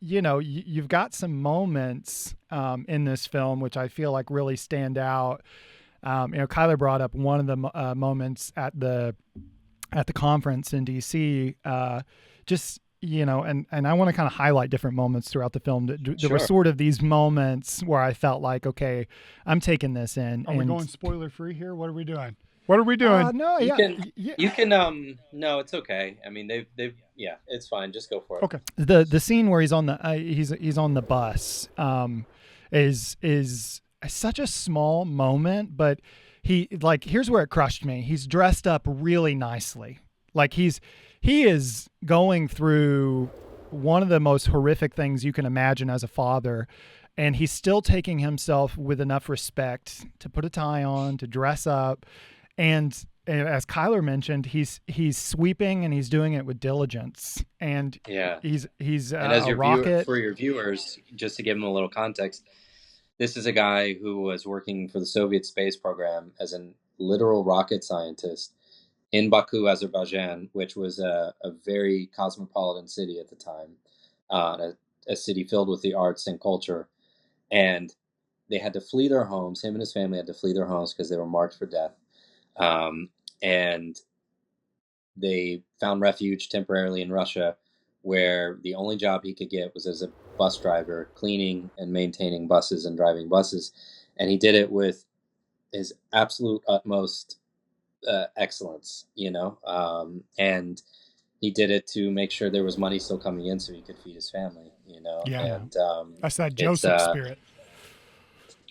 you know, you've got some moments in this film which I feel like really stand out. You know, Kyler brought up one of the moments at the conference in DC. Just, you know, and I want to kind of highlight different moments throughout the film. There were sort of these moments where I felt like, okay, I'm taking this in. Are we going spoiler free here? What are we doing? What are we doing? No, you can no, it's okay. I mean, they've it's fine. Just go for it. Okay. The scene where he's on the he's on the bus is such a small moment, but here's where it crushed me. He's dressed up really nicely. Like he is going through one of the most horrific things you can imagine as a father, and he's still taking himself with enough respect to put a tie on, to dress up, and as Kyler mentioned, he's sweeping and he's doing it with diligence. And he's and as a rocket. For your viewers, just to give them a little context, this is a guy who was working for the Soviet space program as a literal rocket scientist in Baku, Azerbaijan, which was a very cosmopolitan city at the time, a city filled with the arts and culture. And they had to flee their homes. Him and his family had to flee their homes because they were marked for death. And they found refuge temporarily in Russia, where the only job he could get was as a bus driver, cleaning and maintaining buses and driving buses. And he did it with his absolute utmost excellence, you know, and he did it to make sure there was money still coming in so he could feed his family, you know. Yeah. And that's that Joseph spirit.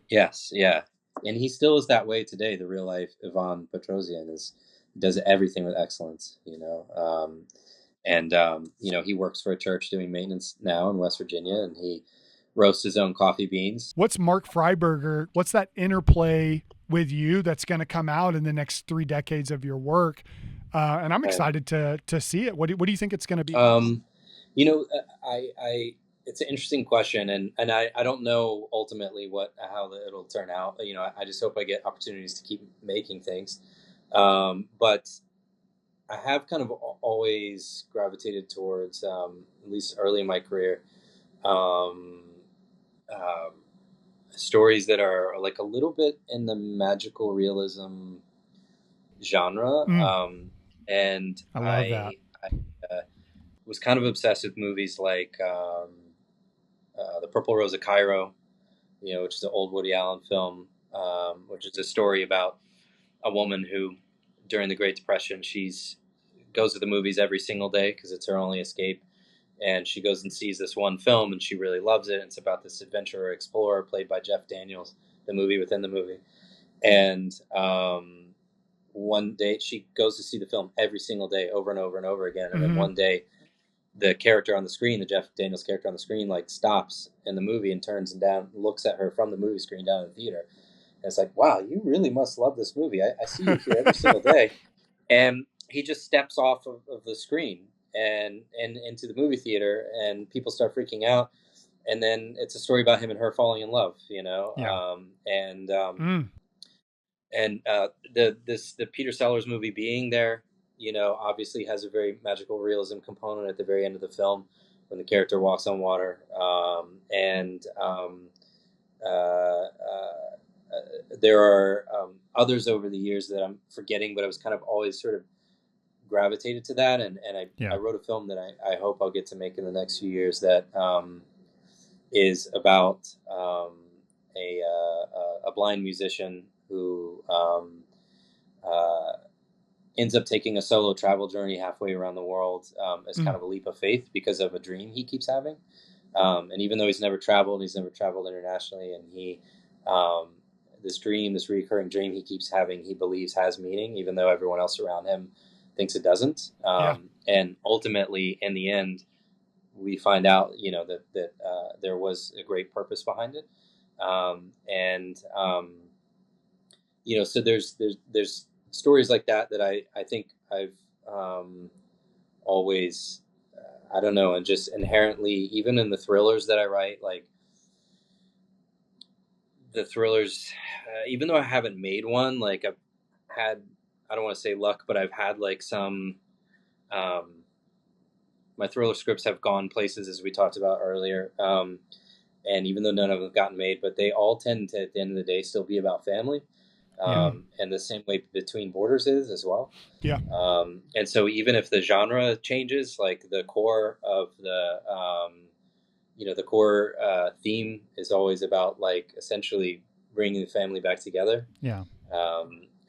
Yes, yeah. And he still is that way today. The real life Ivan Petrosian does everything with excellence, you know. You know, he works for a church doing maintenance now in West Virginia, and he roasts his own coffee beans. What's Mark Freiburger? What's that interplay with you that's going to come out in the next 3 decades of your work. And I'm excited to see it. What do you think it's going to be? You know, it's an interesting question, and I don't know ultimately how it'll turn out. You know, I just hope I get opportunities to keep making things. But I have kind of always gravitated towards, at least early in my career, um, um, stories that are like a little bit in the magical realism genre. And I love that. I was kind of obsessed with movies like The Purple Rose of Cairo, you know, which is an old Woody Allen film, which is a story about a woman who, during the Great Depression, she's goes to the movies every single day because it's her only escape. And she goes and sees this one film, and she really loves it. It's about this adventurer explorer played by Jeff Daniels, the movie within the movie. And one day she goes to see the film every single day, over and over and over again. And then one day, the character on the screen, the Jeff Daniels character on the screen, like stops in the movie and turns and looks at her from the movie screen down in the theater. And it's like, wow, you really must love this movie. I see you here every single day. And he just steps off of the screen and into the movie theater, and people start freaking out. And then it's a story about him and her falling in love, you know? Yeah. The Peter Sellers movie Being There, you know, obviously has a very magical realism component at the very end of the film when the character walks on water. There are others over the years that I'm forgetting, but I was kind of always sort of gravitated to that. And I wrote a film that I hope I'll get to make in the next few years that is about a blind musician who ends up taking a solo travel journey halfway around the world as kind of a leap of faith because of a dream he keeps having. And even though he's never traveled internationally, and this recurring dream he keeps having, he believes has meaning, even though everyone else around him thinks it doesn't. And ultimately, in the end, we find out, you know, that there was a great purpose behind it. You know, so there's stories like that I think I've always, I don't know, and just inherently, even in the thrillers that I write, like the thrillers, even though I haven't made one, like I've had, I don't want to say luck, but I've had like some, my thriller scripts have gone places, as we talked about earlier. And even though none of them have gotten made, but they all tend to, at the end of the day, still be about family. And the same way Between Borders is as well. Yeah. And so even if the genre changes, like the core of the, you know, the core theme is always about like essentially bringing the family back together. Yeah.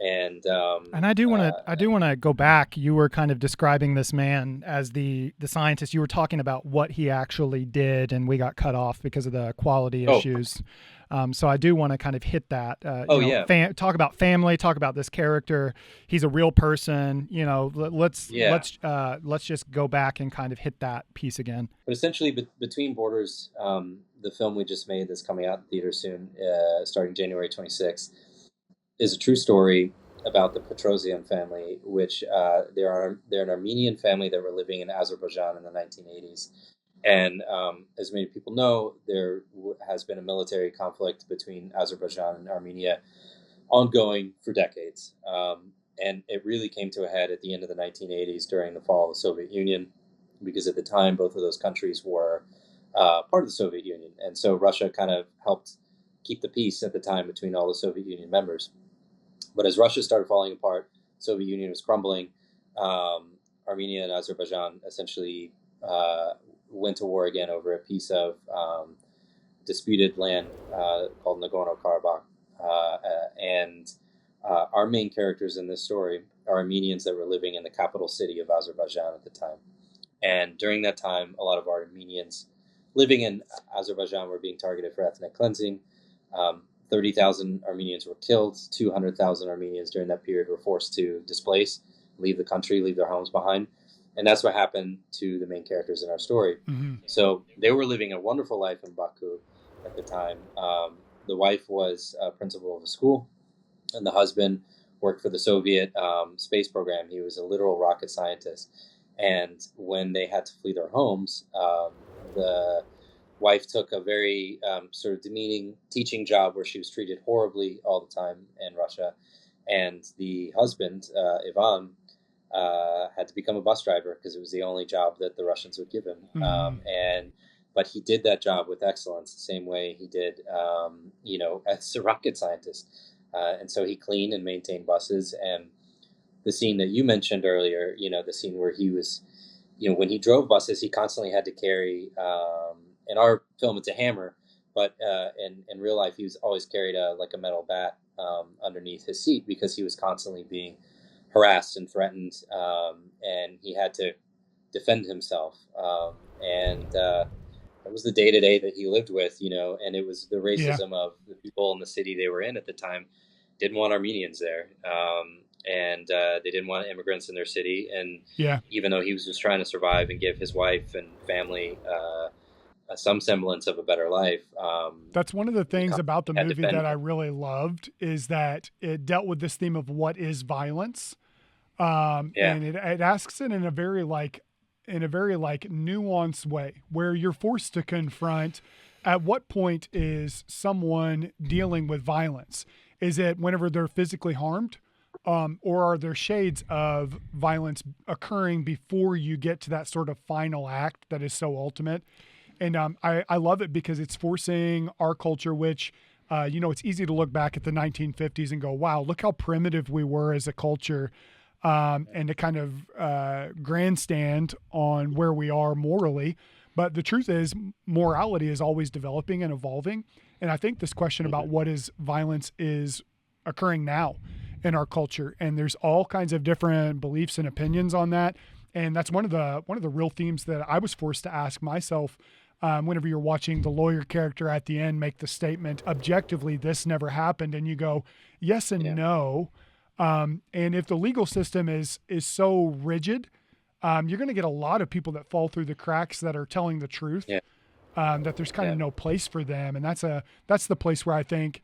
And I do want to go back. You were kind of describing this man as the scientist. You were talking about what he actually did, and we got cut off because of the quality issues. So I do want to kind of hit that. Talk about family. Talk about this character. He's a real person. You know, let's just go back and kind of hit that piece again. But essentially, Between Borders, the film we just made that's coming out in theaters soon, starting January 26th, is a true story about the Petrosian family, which they're an Armenian family that were living in Azerbaijan in the 1980s. And as many people know, there has been a military conflict between Azerbaijan and Armenia ongoing for decades. And it really came to a head at the end of the 1980s during the fall of the Soviet Union, because at the time, both of those countries were part of the Soviet Union. And so Russia kind of helped keep the peace at the time between all the Soviet Union members. But as Russia started falling apart, the Soviet Union was crumbling, Armenia and Azerbaijan essentially went to war again over a piece of disputed land called Nagorno-Karabakh. And our main characters in this story are Armenians that were living in the capital city of Azerbaijan at the time. And during that time, a lot of Armenians living in Azerbaijan were being targeted for ethnic cleansing. 30,000 Armenians were killed. 200,000 Armenians during that period were forced to displace, leave the country, leave their homes behind. And that's what happened to the main characters in our story. Mm-hmm. So they were living a wonderful life in Baku at the time. The wife was a principal of a school. and the husband worked for the Soviet space program. He was a literal rocket scientist. And when they had to flee their homes, the wife took a very sort of demeaning teaching job where she was treated horribly all the time in Russia. And the husband, Ivan, had to become a bus driver because it was the only job that the Russians would give him. But he did that job with excellence, the same way he did, as a rocket scientist. And so he cleaned and maintained buses. And the scene that you mentioned earlier, the scene where he was, when he drove buses, he constantly had to carry, in our film, it's a hammer, but in real life, he was always carried a metal bat underneath his seat because he was constantly being harassed and threatened, and he had to defend himself. It was the day-to-day that he lived with, and it was the racism of the people in the city they were in at the time. Didn't want Armenians there, and they didn't want immigrants in their city. And even though he was just trying to survive and give his wife and family some semblance of a better life. That's one of the things about the movie that I really loved, is that it dealt with this theme of what is violence. And it asks it in a very nuanced way, where you're forced to confront at what point is someone dealing with violence. Is it whenever they're physically harmed, or are there shades of violence occurring before you get to that sort of final act that is so ultimate? And I love it because it's forcing our culture, which, it's easy to look back at the 1950s and go, wow, look how primitive we were as a culture. And to kind of grandstand on where we are morally. But the truth is, morality is always developing and evolving. And I think this question about what is violence is occurring now in our culture. And there's all kinds of different beliefs and opinions on that. And that's one of the real themes that I was forced to ask myself whenever you're watching the lawyer character at the end make the statement, objectively, this never happened. And you go, yes and no. And if the legal system is so rigid, you're going to get a lot of people that fall through the cracks that are telling the truth, that there's kind of no place for them. And that's the place where I think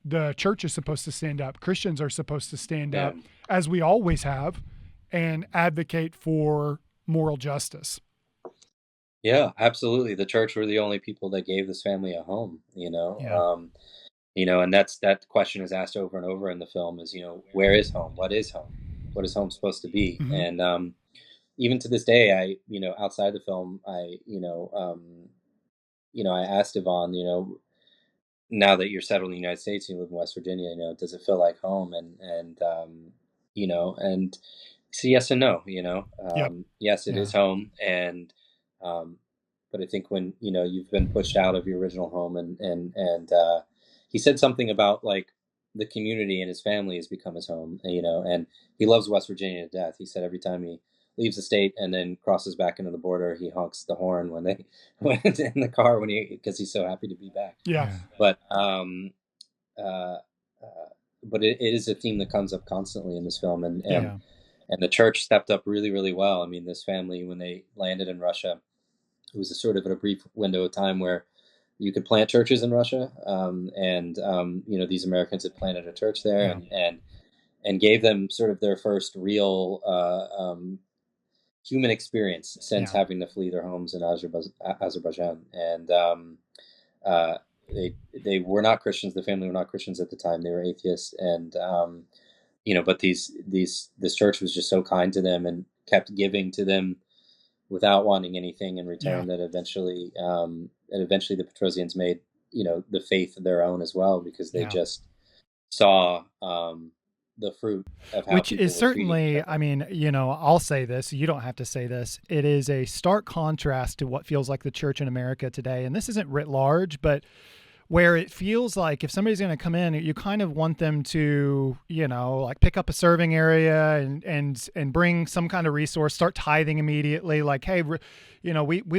the church is supposed to stand up. Christians are supposed to stand up, as we always have, and advocate for moral justice. Yeah, absolutely. The church were the only people that gave this family a home, and that question is asked over and over in the film is, where is home? What is home? What is home supposed to be? Mm-hmm. And even to this day, I outside the film, I asked Yvonne, now that you're settled in the United States, you live in West Virginia, does it feel like home? And so yes and no, yes, it is home. And, but I think when, you've been pushed out of your original home and he said something about like the community and his family has become his home, and he loves West Virginia to death. He said every time he leaves the state and then crosses back into the border, he honks the horn when they went in the car because he's so happy to be back. Yeah. But it is a theme that comes up constantly in this film, and the church stepped up really, really well. I mean, this family, when they landed in Russia, it was a sort of a brief window of time where you could plant churches in Russia, and these Americans had planted a church there, and gave them sort of their first real human experience since having to flee their homes in Azerbaijan. And they were not Christians. The family were not Christians at the time. They were atheists, and but this church was just so kind to them and kept giving to them without wanting anything in return. That eventually the Petrosians made the faith their own as well, because they just saw the fruit of how, which is certainly, I mean, I'll say this, you don't have to say this. It is a stark contrast to what feels like the church in America today. And this isn't writ large, but where it feels like if somebody's going to come in, you kind of want them to, like pick up a serving area and bring some kind of resource, start tithing immediately. Like, hey, we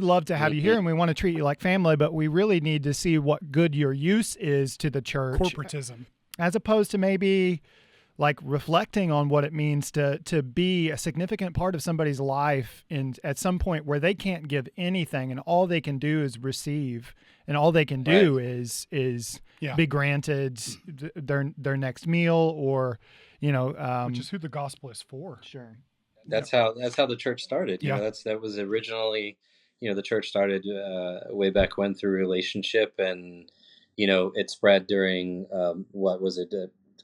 love to have you here and we want to treat you like family, but we really need to see what good your use is to the church. Corporatism. As opposed to maybe like reflecting on what it means to be a significant part of somebody's life in at some point where they can't give anything and all they can do is receive, and all they can do is be granted their next meal, or which is who the gospel is for. Sure. That's how the church started. You know, that was originally, the church started way back when through relationship, and it spread during what was it,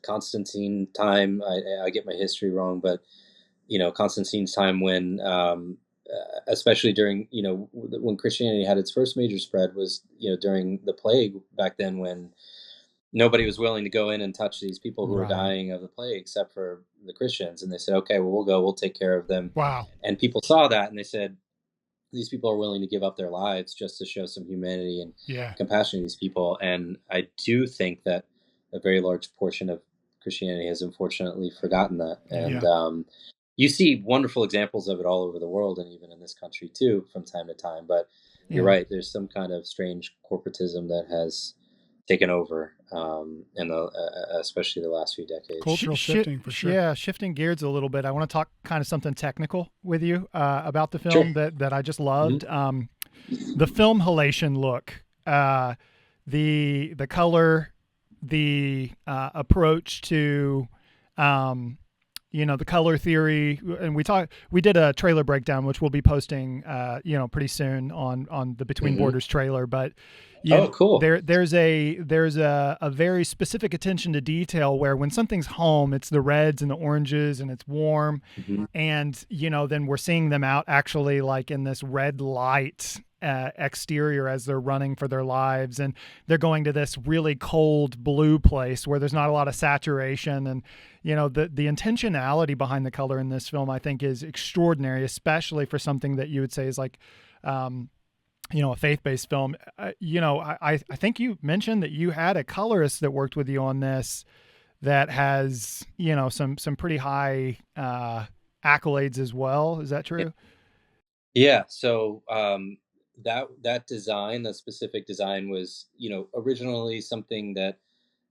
Constantine time. I get my history wrong, but Constantine's time when, especially during when Christianity had its first major spread was during the plague back then, when nobody was willing to go in and touch these people who were dying of the plague except for the Christians. And they said, okay, well, we'll take care of them. Wow. And people saw that and they said, these people are willing to give up their lives just to show some humanity and compassion to these people. And I do think that a very large portion of Christianity has unfortunately forgotten that. And you see wonderful examples of it all over the world, and even in this country too, from time to time. But you're right, there's some kind of strange corporatism that has taken over, especially the last few decades. Cultural shifting, for sure. Yeah, shifting gears a little bit. I want to talk kind of something technical with you about the film that I just loved. The film halation look, the color, the approach to the color theory, and we did a trailer breakdown, which we'll be posting pretty soon on the Between Borders trailer. But cool. There's a very specific attention to detail where when something's home, it's the reds and the oranges and it's warm, and then we're seeing them out actually like in this red light exterior as they're running for their lives, and they're going to this really cold blue place where there's not a lot of saturation. And the intentionality behind the color in this film, I think, is extraordinary, especially for something that you would say is like a faith-based film. I think you mentioned that you had a colorist that worked with you on this that has some pretty high accolades as well. Is that true? Yeah. So that design, the specific design, was originally something that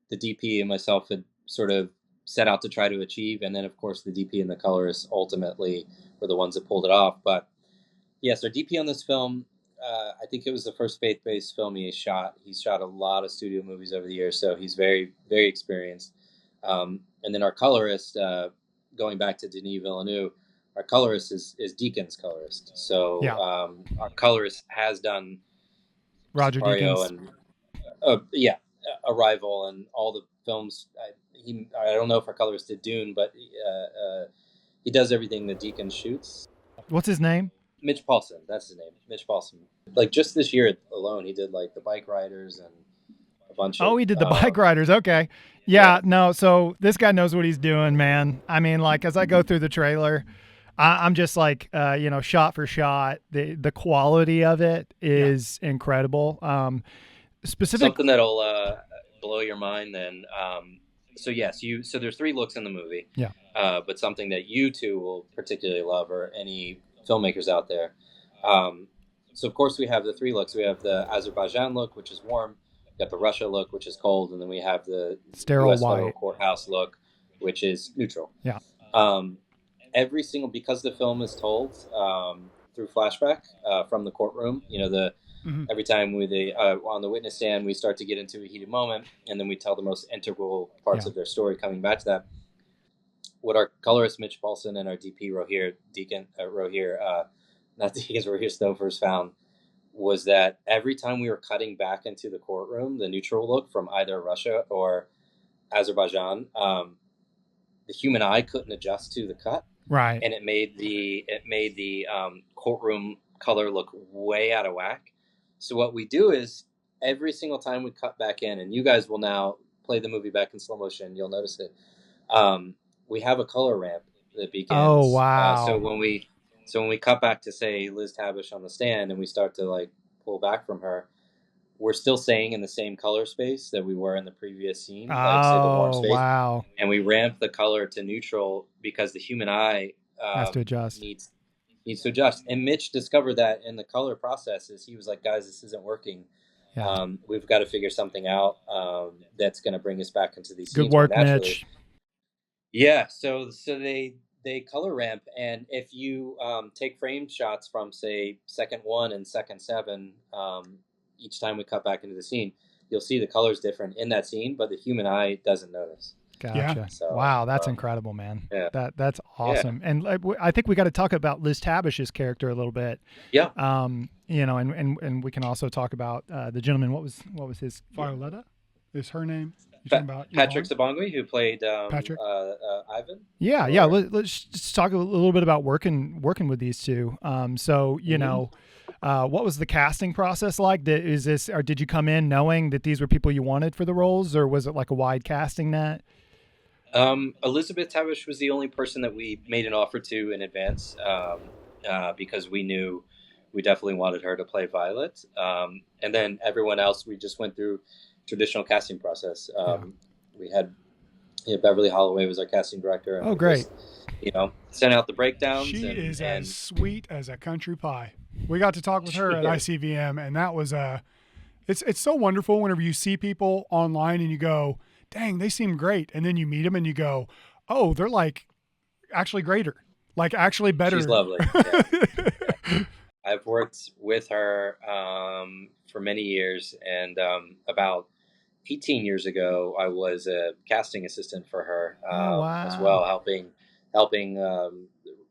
the DP and myself had sort of set out to try to achieve, and then of course the DP and the colorist ultimately were the ones that pulled it off. But yes, our DP on this film, I think it was the first faith-based film he shot. He's shot a lot of studio movies over the years, so he's very, very experienced. And then our colorist, going back to Denis Villeneuve, our colorist is Deacon's colorist. So our colorist has done Roger Deakins and Arrival and all the films. I don't know if our colorist did Dune, but he does everything that Deacon shoots. What's his name? Mitch Paulson. That's his name. Mitch Paulson. Like just this year alone, he did like the Bike Riders and a bunch of... Oh, he did the Bike Riders. Okay. Yeah, no. So this guy knows what he's doing, man. I mean, like as I go through the trailer, I'm just like, shot for shot, the quality of it is incredible. Something that'll blow your mind then. So there's 3 looks in the movie. Yeah. But something that you two will particularly love, or any filmmakers out there. So of course we have the 3 looks. We have the Azerbaijan look, which is warm. We got the Russia look, which is cold, and then we have the sterile US white Federal Courthouse look, which is neutral. Yeah. Every single, because the film is told through flashback from the courtroom. Every time on the witness stand, we start to get into a heated moment, and then we tell the most integral parts of their story coming back to that. What our colorist Mitch Paulson and our DP Rohir Stovers found was that every time we were cutting back into the courtroom, the neutral look from either Russia or Azerbaijan, the human eye couldn't adjust to the cut, right, and it made the courtroom color look way out of whack. So what we do is every single time we cut back in, and you guys will now play the movie back in slow motion, you'll notice it. We have a color ramp that begins. Oh, wow. So when we cut back to, say, Liz Tabish on the stand, and we start to like pull back from her, we're still staying in the same color space that we were in the previous scene. Like, say, the warm space. Wow. And we ramp the color to neutral because the human eye has to adjust. Needs to adjust. And Mitch discovered that in the color processes. He was like, guys, this isn't working. Yeah. We've got to figure something out that's going to bring us back into these scenes. Good work, Mitch. Yeah, so they color ramp, and if you take frame shots from say second 1 and second 7, each time we cut back into the scene, you'll see the colors different in that scene, but the human eye doesn't notice. Yeah. Gotcha. So Wow, that's incredible, man. yeah, That's yeah, awesome. And I think we got to talk about Liz Tabish's character a little bit. yeah. You know, and we can also talk about the gentleman. What was his? Violetta is her name. You talking about Patrick Yvonne? Sabongwe, who played Patrick. Ivan. Yeah, yeah. Let's just talk a little bit about working with these two. So you know, what was the casting process like? Is this, or did you come in knowing that these were people you wanted for the roles, or was it like a wide casting net? Elizabeth Tavish was the only person that we made an offer to in advance, because we knew we definitely wanted her to play Violet. And then everyone else, we just went through traditional casting process. We had Beverly Holloway was our casting director. And Oh, great. Just, sent out the breakdowns. She and, is and as sweet as a country pie. We got to talk with her at ICVM, and that was it's so wonderful whenever you see people online and you go, dang, they seem great. And then you meet them and you go, oh, they're like actually greater, like actually better. She's lovely. Yeah. I've worked with her for many years, and about 18 years ago, I was a casting assistant for her as well, helping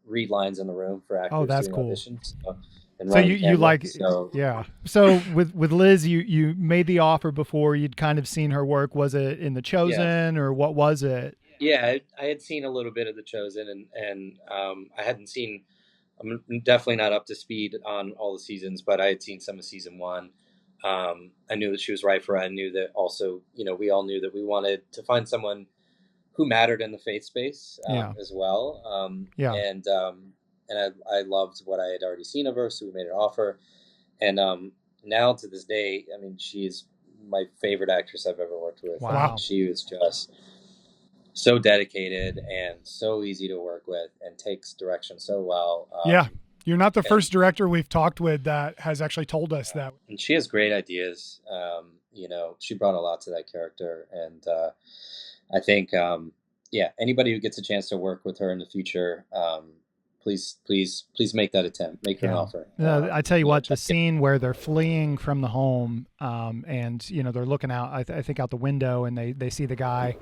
read lines in the room for actors. Oh, that's doing cool. Auditions, so you like, yeah. So with Liz, you made the offer before you'd kind of seen her work. Was it in The Chosen, or what was it? Yeah, I had seen a little bit of The Chosen, and I hadn't seen. I'm definitely not up to speed on all the seasons, but I had seen some of season 1. I knew that she was right for it. I knew that also, we all knew that we wanted to find someone who mattered in the faith space as well. And I loved what I had already seen of her, so we made an offer. And now to this day, I mean, she's my favorite actress I've ever worked with. Wow. She was just so dedicated and so easy to work with, and takes direction so well. You're not the first director we've talked with that has actually told us that. And she has great ideas. She brought a lot to that character, and I think, anybody who gets a chance to work with her in the future, please make that attempt. Make her an offer. I tell you what, the scene where they're fleeing from the home, and they're looking out, I think out the window, and they see the guy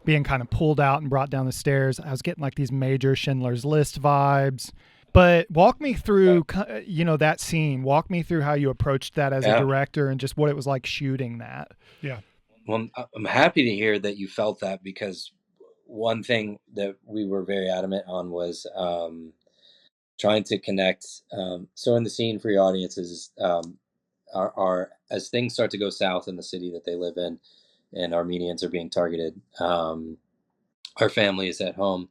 being kind of pulled out and brought down the stairs. I was getting like these major Schindler's List vibes. But walk me through, that scene. Walk me through how you approached that as a director, and just what it was like shooting that. Yeah. Well, I'm happy to hear that you felt that, because one thing that we were very adamant on was trying to connect. So in the scene, for your audiences, are as things start to go south in the city that they live in, and Armenians are being targeted, our family is at home,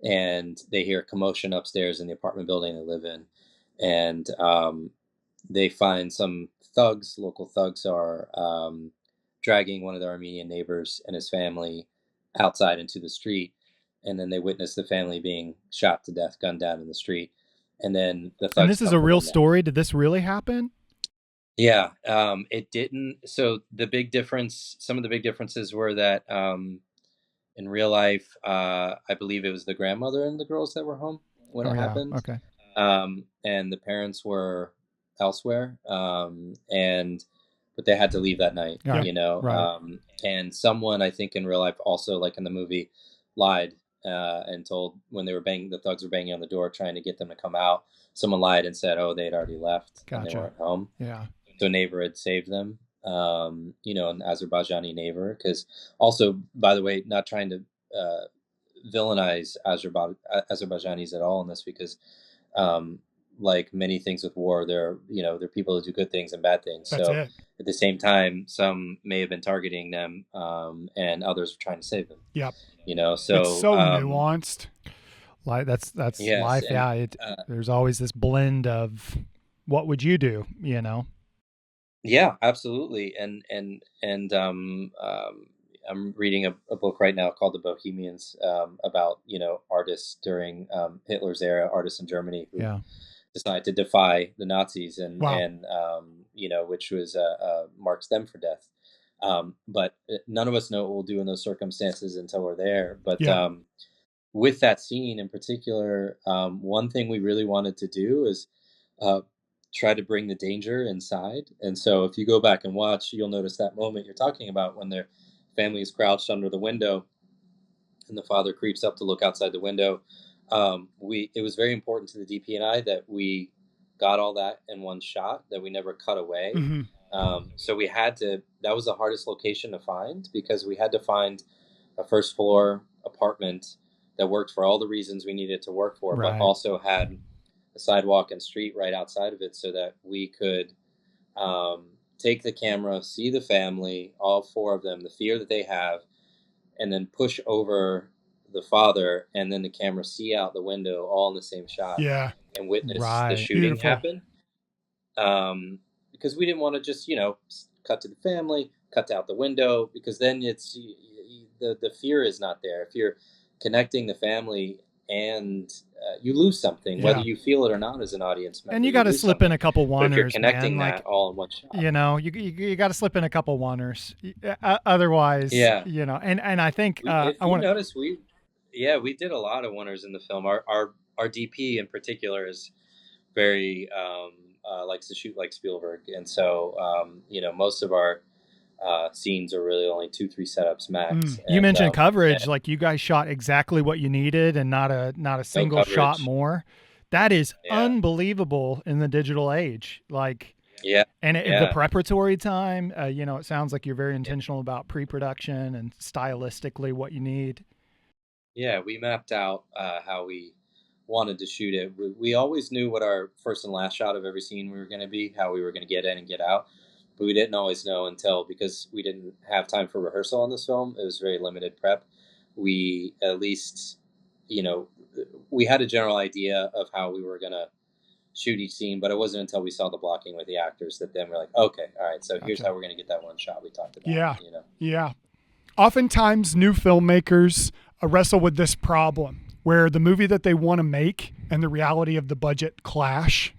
and they hear commotion upstairs in the apartment building they live in, and they find some thugs. Local thugs are dragging one of their Armenian neighbors and his family outside into the street, and then they witness the family being shot to death, gunned down in the street, and then the thugs. And this is a real story. Did this really happen? Yeah, it didn't. So some of the big differences were that in real life, I believe it was the grandmother and the girls that were home when it happened. Okay. And the parents were elsewhere, but they had to leave that night, Right. and someone, I think in real life also, like in the movie, lied and told, when the thugs were banging on the door trying to get them to come out, someone lied and said, oh, they'd already left. Gotcha. And they weren't home. Yeah. So a neighbor had saved them, an Azerbaijani neighbor, because also, by the way, not trying to villainize Azerbaijanis at all in this, because like many things with war, they're people who do good things and bad things. That's so it. At the same time, some may have been targeting them, and others were trying to save them. Yep. So it's so nuanced. Like that's yes, life. and, There's always this blend of what would you do, Yeah, absolutely. And I'm reading a book right now called The Bohemians, about, artists during Hitler's era, artists in Germany who decided to defy the Nazis, and which was marks them for death. But none of us know what we'll do in those circumstances until we're there. But with that scene in particular, one thing we really wanted to do is uh, try to bring the danger inside. And so if you go back and watch, you'll notice that moment you're talking about when their family is crouched under the window and the father creeps up to look outside the window. It was very important to the DP and I that we got all that in one shot, that we never cut away. So we had to, that was the hardest location to find, because we had to find a first floor apartment that worked for all the reasons we needed to work for, but also had a sidewalk and street right outside of it, so that we could take the camera, see the family, all four of them, the fear that they have, and then push over the father, and then the camera see out the window all in the same shot, and witness the shooting happen. Because we didn't want to just, cut to the family, cut out the window, because then it's the fear is not there. If you're connecting the family, and you lose something, whether you feel it or not as an audience member. And you got to slip in a couple woners, if you're connecting man, that all in one shot. You got to slip in a couple woners. Otherwise, and I think I want to notice we did a lot of woners in the film. Our DP in particular is very likes to shoot like Spielberg, and so most of our scenes are really only 2-3 setups max. You mentioned coverage, like you guys shot exactly what you needed and not a single shot more. That is unbelievable in the digital age. Like, the preparatory time, it sounds like you're very intentional about pre-production and stylistically what you need. Yeah, we mapped out how we wanted to shoot it. We always knew what our first and last shot of every scene we were going to be, how we were going to get in and get out. But we didn't always know until, because we didn't have time for rehearsal on this film. It was very limited prep. We at least, we had a general idea of how we were going to shoot each scene, but it wasn't until we saw the blocking with the actors that then we're like, okay, all right, so here's how we're going to get that one shot we talked about. Yeah. Oftentimes, new filmmakers wrestle with this problem where the movie that they want to make and the reality of the budget clash.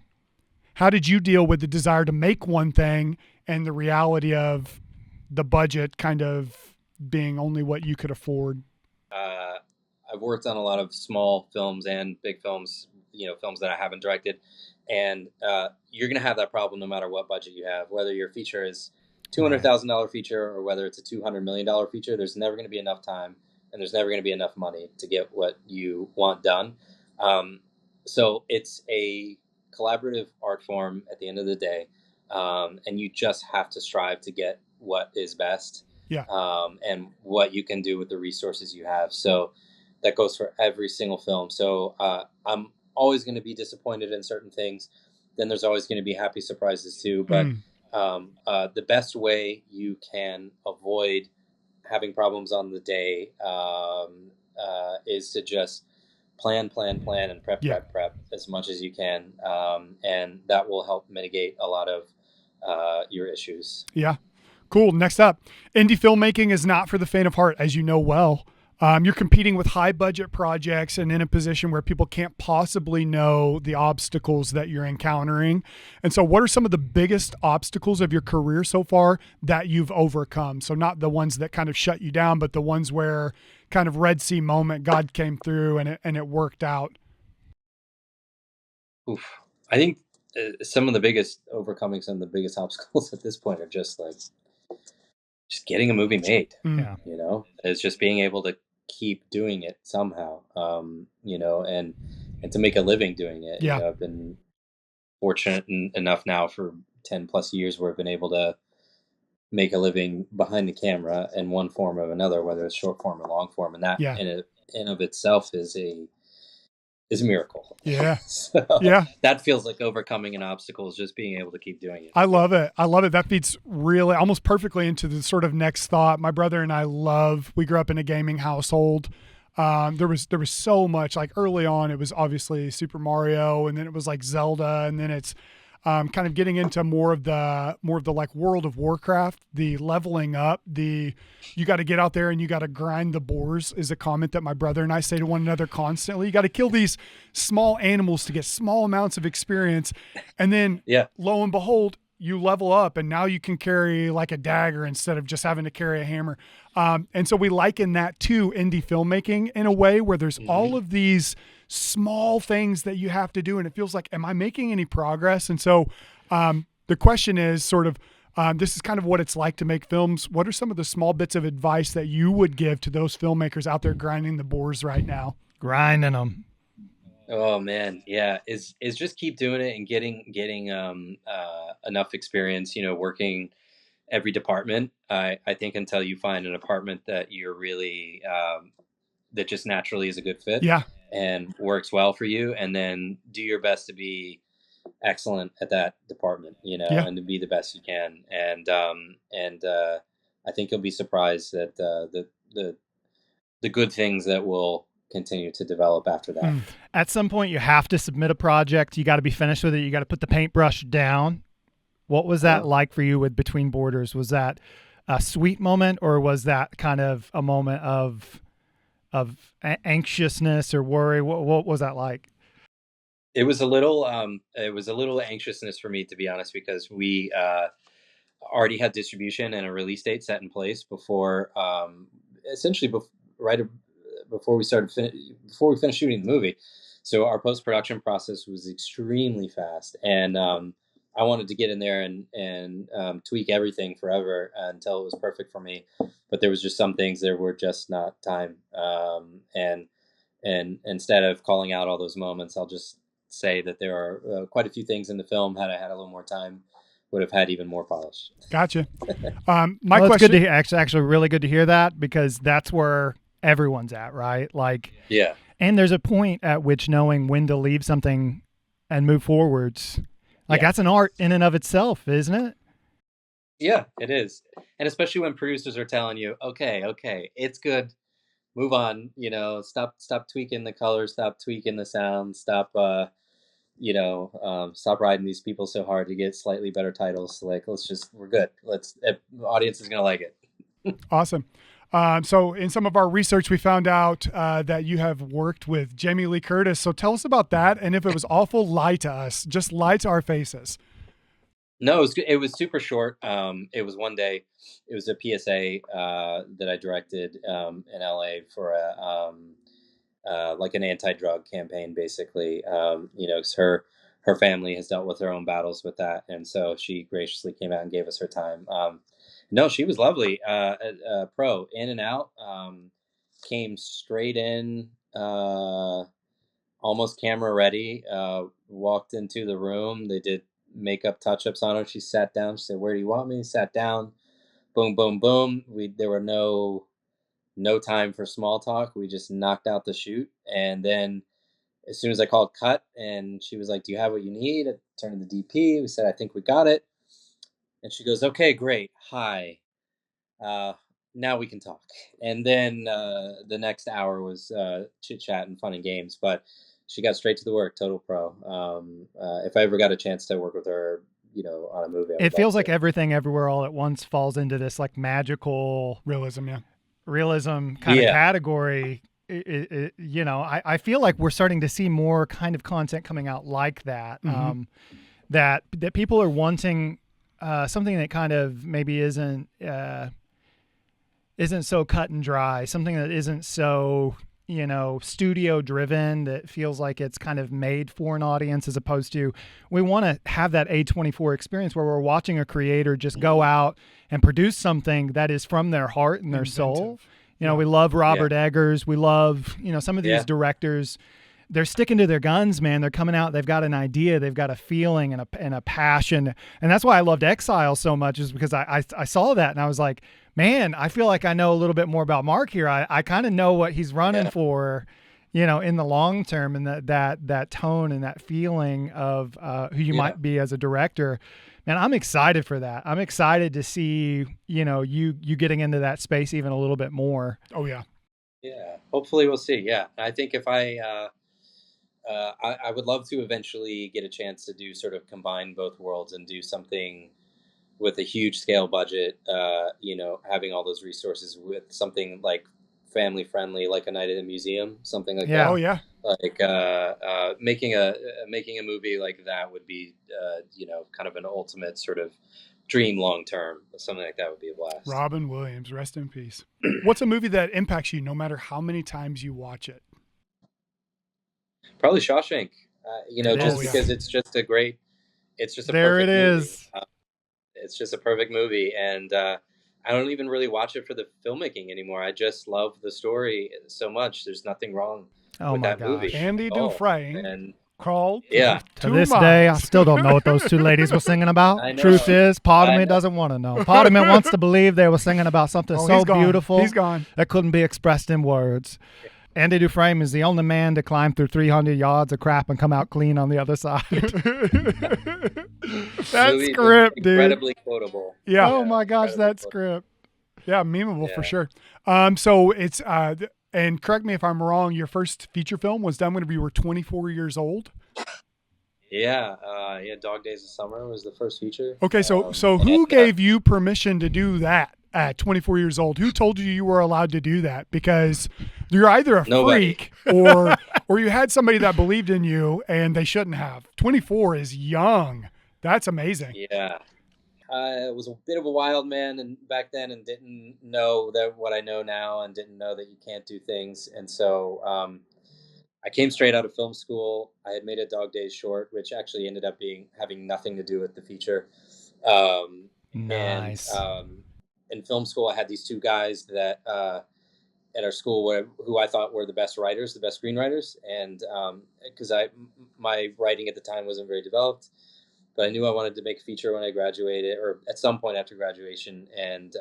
How did you deal with the desire to make one thing and the reality of the budget kind of being only what you could afford? I've worked on a lot of small films and big films, films that I haven't directed. And you're going to have that problem no matter what budget you have, whether your feature is $200,000 feature or whether it's a $200 million feature. There's never going to be enough time and there's never going to be enough money to get what you want done. So it's a collaborative art form at the end of the day. And you just have to strive to get what is best and what you can do with the resources you have. So that goes for every single film. So I'm always going to be disappointed in certain things. Then there's always going to be happy surprises too. But the best way you can avoid having problems on the day is to just plan and prep as much as you can. And that will help mitigate a lot of your issues. Yeah. Cool. Next up, indie filmmaking is not for the faint of heart, as you know well. You're competing with high budget projects and in a position where people can't possibly know the obstacles that you're encountering. And so what are some of the biggest obstacles of your career so far that you've overcome? So not the ones that kind of shut you down, but the ones where kind of Red Sea moment, God came through and it worked out. Oof. I think some of the biggest obstacles at this point are just getting a movie made. It's just being able to keep doing it somehow, and to make a living doing it. I've been fortunate enough now for 10 plus years where I've been able to make a living behind the camera in one form or another, whether it's short form or long form. And that in of itself is a miracle. That feels like overcoming an obstacle is just being able to keep doing it. I love it. That feeds really almost perfectly into the sort of next thought. My brother and I we grew up in a gaming household. There was so much, like early on, it was obviously Super Mario, and then it was like Zelda, and then it's kind of getting into more of the like World of Warcraft, the leveling up, you got to get out there and you got to grind the boars is a comment that my brother and I say to one another constantly. You got to kill these small animals to get small amounts of experience. And then lo and behold, you level up and now you can carry like a dagger instead of just having to carry a hammer. And so we liken that to indie filmmaking in a way where there's all of these small things that you have to do. And it feels like, am I making any progress? And so the question is sort of, this is kind of what it's like to make films. What are some of the small bits of advice that you would give to those filmmakers out there grinding the boards right now? Grinding them. Oh man, yeah. Is just keep doing it and getting enough experience. Working every department. I think until you find an department that you're really that just naturally is a good fit Yeah. and works well for you, and then do your best to be excellent at that department, Yeah. and to be the best you can. And I think you'll be surprised at the good things that will continue to develop after that. At some point, you have to submit a project. You got to be finished with it. You got to put the paintbrush down. What was that like for you with Between Borders? Was that a sweet moment, or was that kind of a moment of anxiousness or worry? What was that like? It was a little anxiousness for me, to be honest, because we already had distribution and a release date set in place before, essentially right before we finished shooting the movie. So our post-production process was extremely fast, and I wanted to get in there and tweak everything forever until it was perfect for me. But there was just some things there were just not time. And instead of calling out all those moments, I'll just say that there are quite a few things in the film, had I had a little more time, would have had even more polish. Gotcha. My question, it's good to hear, actually really good to hear that, because that's where everyone's at, right? Like, yeah. And there's a point at which knowing when to leave something and move forwards, like that's an art in and of itself, isn't it? Yeah, it is. And especially when producers are telling you, okay, it's good, move on, stop tweaking the color, stop tweaking the sound, stop stop riding these people so hard to get slightly better titles. Like, we're good. The audience is going to like it. Awesome. So in some of our research, we found out that you have worked with Jamie Lee Curtis. So tell us about that. And if it was awful, lie to us. Just lie to our faces. No, it was super short. It was one day. It was a PSA that I directed in LA for like an anti-drug campaign, basically. Cause her family has dealt with her own battles with that, and so she graciously came out and gave us her time. No, she was lovely. Pro in and out. Came straight in, almost camera ready. Walked into the room. They did makeup touch-ups on her. She sat down. She said, "Where do you want me?" Sat down. Boom, boom, boom. There were no time for small talk. We just knocked out the shoot, and then as soon as I called cut, and she was like, "Do you have what you need?" I turned to the DP. We said, "I think we got it." And she goes, "Okay, great. Hi. Now we can talk." And then the next hour was chit chat and fun and games. But she got straight to the work. Total pro. If I ever got a chance to work with her, on a movie, it feels like Everything Everywhere All at Once falls into this like magical realism kind of category. I feel like we're starting to see more kind of content coming out like that. That people are wanting something that kind of maybe isn't so cut and dry, something that isn't so studio driven, that feels like it's kind of made for an audience, as opposed to, we want to have that A24 experience where we're watching a creator just go out and produce something that is from their heart and their soul. We love Robert Eggers. We love, some of these directors. They're sticking to their guns, man. They're coming out. They've got an idea. They've got a feeling and a passion. And that's why I loved Exile so much, is because I saw that and I was like, man, I feel like I know a little bit more about Mark here. I kind of know what he's running for, in the long term, and that tone and that feeling of who you might be as a director. Man, I'm excited for that. I'm excited to see, you getting into that space even a little bit more. Oh yeah. Yeah. Hopefully we'll see. Yeah. I think if I would love to eventually get a chance to do sort of combine both worlds and do something with a huge scale budget, having all those resources with something like family friendly, like A Night at the Museum, something like Yeah. that. Oh yeah. Like making a movie like that would be kind of an ultimate sort of dream long term. Something like that would be a blast. Robin Williams, rest in peace. What's a movie that impacts you no matter how many times you watch it? Probably Shawshank. Just is. because it's just a great. It's just a There perfect it movie. is. It's just a perfect movie, and I don't even really watch it for the filmmaking anymore. I just love the story so much. There's nothing wrong with my that movie. gosh. Andy Dufresne And crawled yeah, To this day, I still don't know what those two ladies were singing about. I know. Truth is, part of I me know. doesn't want to know. Part of me wants to believe they were singing about something so he's gone. beautiful He's gone. that couldn't be expressed in words. Andy Dufresne is the only man to climb through 300 yards of crap and come out clean on the other side. That Movie's script, dude. incredibly quotable. Yeah. Oh my gosh, incredibly that script. Yeah, memeable for Yeah. sure. So it's and correct me if I'm wrong, your first feature film was done whenever you were 24 years old. Yeah, Dog Days of Summer was the first feature. Okay, so who gave you permission to do that at 24 years old? Who told you were allowed to do that? Because you're either a Nobody. freak or you had somebody that believed in you and they shouldn't have. 24 is young. That's amazing. Yeah. I was a bit of a wild man and back then and didn't know that what I know now and didn't know that you can't do things. And so I came straight out of film school. I had made a Dog Days short, which actually ended up having nothing to do with the feature. Nice. And in film school, I had these two guys that at our school who I thought were the best writers, the best screenwriters. And because my writing at the time wasn't very developed, but I knew I wanted to make a feature when I graduated or at some point after graduation. And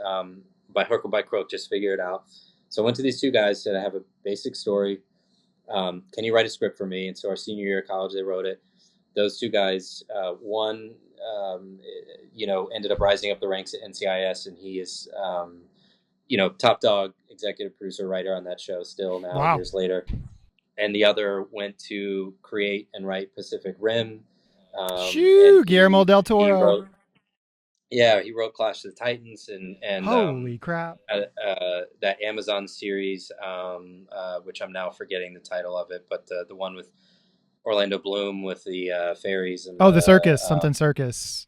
by hook or by crook, just figure it out. So I went to these two guys, said, I have a basic story. Can you write a script for me? And so our senior year of college, they wrote it. Those two guys, one, ended up rising up the ranks at NCIS, and he is, top dog, executive producer, writer on that show still now, Wow. years later. And the other went to create and write Pacific Rim. Shoo, and Guillermo del Toro. he wrote Clash of the Titans and Holy crap. that Amazon series, which I'm now forgetting the title of it, but the one with Orlando Bloom with the fairies and The circus, something circus.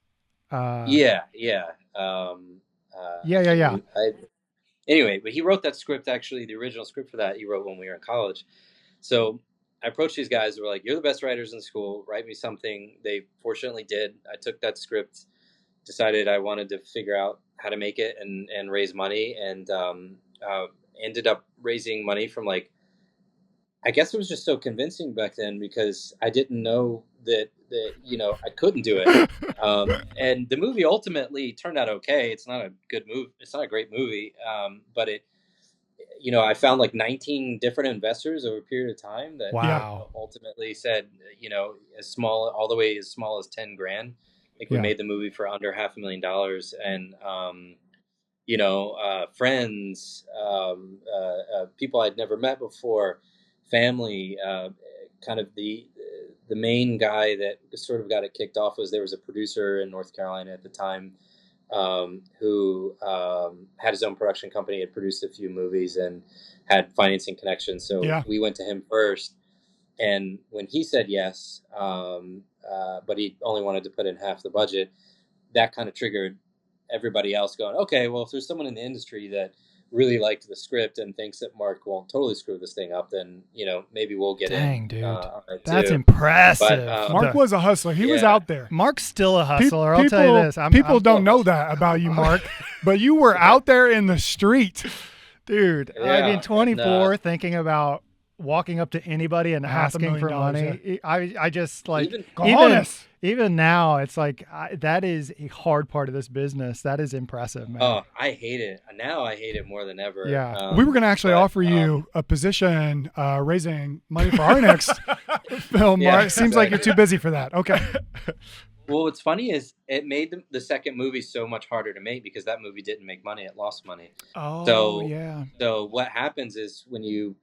Yeah. Anyway, but he wrote that script. Actually, the original script for that he wrote when we were in college. So I approached these guys who were like, "You're the best writers in school. Write me something." They fortunately did. I took that script, decided I wanted to figure out how to make it and raise money, and ended up raising money from I guess it was just so convincing back then because I didn't know that I couldn't do it. And the movie ultimately turned out okay. It's not a good movie. It's not a great movie. But it, I found 19 different investors over a period of time that Wow. ultimately said, all the way as small as 10 grand. I think we Yeah. made the movie for under $500,000, and friends, people I'd never met before, family, kind of the main guy that sort of got it kicked off was there was a producer in North Carolina at the time who had his own production company, had produced a few movies and had financing connections. So we went to him first. And when he said yes, but he only wanted to put in half the budget, that kind of triggered everybody else going, okay, well, if there's someone in the industry that really liked the script and thinks that Mark won't totally screw this thing up, then, maybe we'll get Dang, in. dude. On it That's too. impressive. But, Mark was a hustler. He was out there. Mark's still a hustler. I'll tell you this. People don't know that about you, Mark, but you were out there in the street. Dude, Yeah, 24, thinking about walking up to anybody and asking for $500,000, money. I just Even- even now, it's that is a hard part of this business. That is impressive, man. Oh, I hate it. Now I hate it more than ever. Yeah. We were going to actually offer you a position raising money for our next film. Yeah, Mark. It seems like you're too busy for that. Okay. Well, what's funny is it made the second movie so much harder to make because that movie didn't make money. It lost money. Oh, So- yeah. So what happens is when you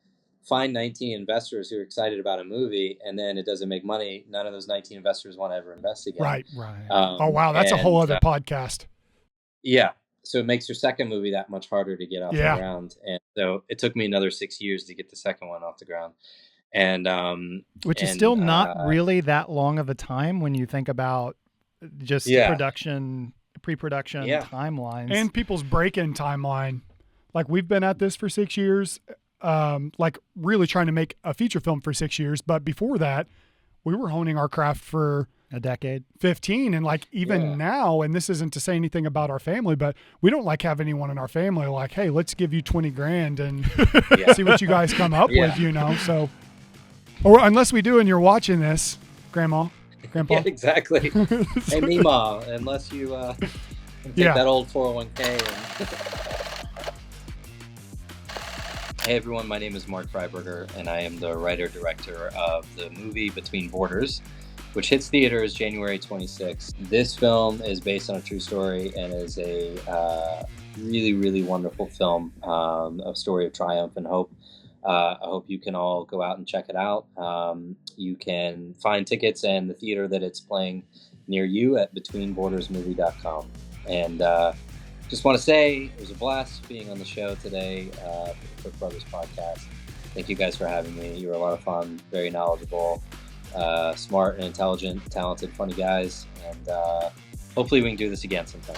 find 19 investors who are excited about a movie and then it doesn't make money, none of those 19 investors want to ever invest again. Right. Right. Oh, wow. That's a whole other podcast. Yeah. so it makes your second movie that much harder to get off the ground. And so it took me another 6 years to get the second one off the ground. And which is still not really that long of a time when you think about just pre-production timelines and people's break-in timeline. Like, we've been at this for 6 years, like really trying to make a feature film for 6 years. But before that, we were honing our craft for a decade, 15. And like, even now, and this isn't to say anything about our family, but we don't like have anyone in our family like, hey, let's give you 20 grand and see what you guys come up with, you know? So, or unless we do and you're watching this, Grandpa. Yeah, exactly. Hey, Mima, unless you take that old 401k. Hey everyone, my name is Mark Freiburger, and I am the writer-director of the movie Between Borders, which hits theaters January 26th. This film is based on a true story and is a really, really wonderful film, a story of triumph and hope. I hope you can all go out and check it out. You can find tickets and the theater that it's playing near you at betweenbordersmovie.com. And just want to say it was a blast being on the show today for the Cook Brothers podcast. Thank you guys for having me. You were a lot of fun, very knowledgeable, smart and intelligent, talented, funny guys. And hopefully we can do this again sometime.